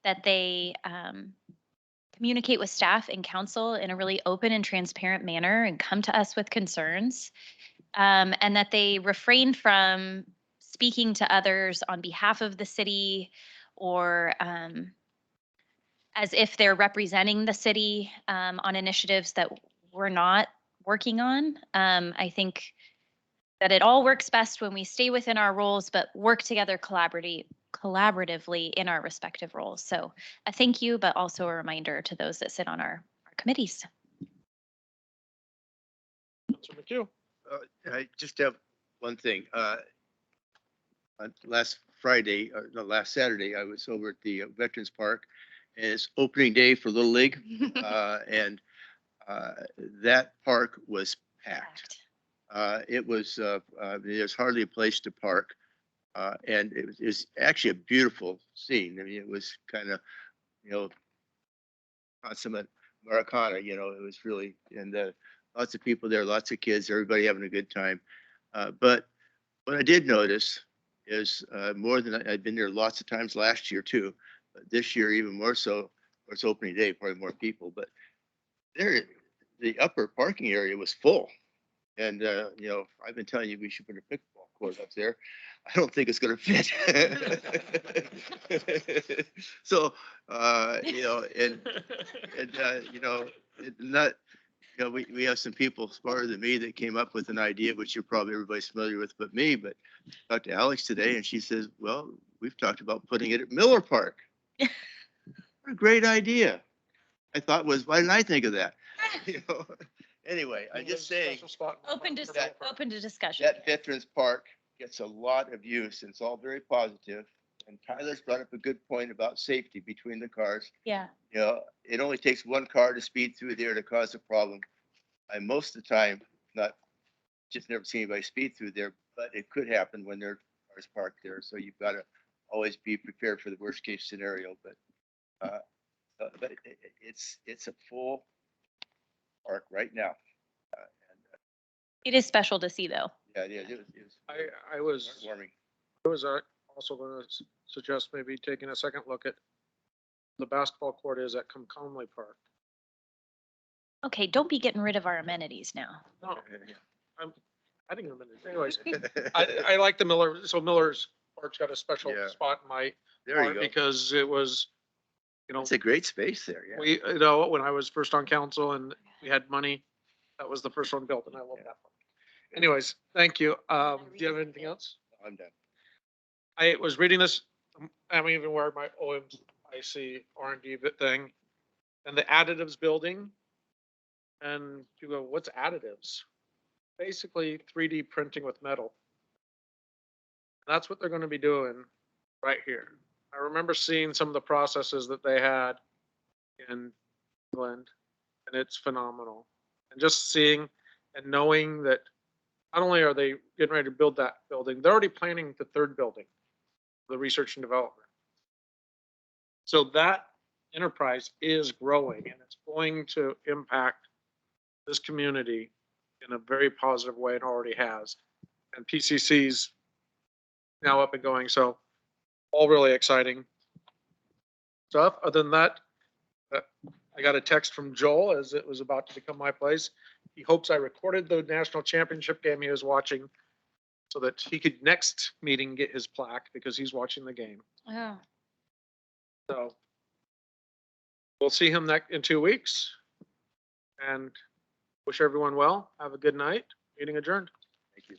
that they communicate with staff and council in a really open and transparent manner and come to us with concerns, and that they refrain from speaking to others on behalf of the city, or as if they're representing the city on initiatives that we're not working on. I think that it all works best when we stay within our roles, but work together collaboratively in our respective roles. So a thank you, but also a reminder to those that sit on our committees. Councilor McHugh. I just have one thing. On last Friday, or no, last Saturday, I was over at the Veterans Park, and it's opening day for Little League. And that park was packed. It was, there's hardly a place to park. And it was actually a beautiful scene. I mean, it was kind of, consummate Americana, it was really, and lots of people there, lots of kids, everybody having a good time. But what I did notice is more than I'd been there lots of times last year too, but this year even more so. It's opening day, probably more people, but there, the upper parking area was full. And, I've been telling you we should put a pickleball court up there. I don't think it's going to fit. So, we have some people smarter than me that came up with an idea, which you're probably everybody's familiar with but me. But I talked to Alex today and she says, well, we've talked about putting it at Miller Park. What a great idea. I thought was, why didn't I think of that? Anyway, I'm just saying. Open to discussion. That Veterans Park gets a lot of use and it's all very positive. And Tyler's brought up a good point about safety between the cars. Yeah. It only takes one car to speed through there to cause a problem. I most of the time, just never seen anybody speed through there, but it could happen when there are cars parked there. So you've got to always be prepared for the worst case scenario. But it's a full park right now. It is special to see, though. Yeah, it was. I was Warming. also going to suggest maybe taking a second look at the basketball court is at Comcomly Park. Okay, don't be getting rid of our amenities now. No, I'm adding amenities. Anyways, I like the Miller. So Miller's Park's got a special Yeah. spot in my There you heart go. because it was, you know, It's a great space there, yeah. we, you know, when I was first on council and we had money, that was the first one built and I love that one. Anyways, thank you. Do you have anything else? I'm done. I was reading this, I'm even wearing my OMIC R&D thing and the additives building. And you go, what's additives? Basically 3D printing with metal. That's what they're going to be doing right here. I remember seeing some of the processes that they had in England, and it's phenomenal. And just seeing and knowing that not only are they getting ready to build that building, they're already planning the third building, the research and development. So that enterprise is growing and it's going to impact this community in a very positive way and already has. And PCC's now up and going. So all really exciting stuff. Other than that, I got a text from Joel as it was about to become my place. He hopes I recorded the national championship game he was watching so that he could next meeting get his plaque because he's watching the game. Oh. So we'll see him in 2 weeks and wish everyone well. Have a good night. Meeting adjourned. Thank you.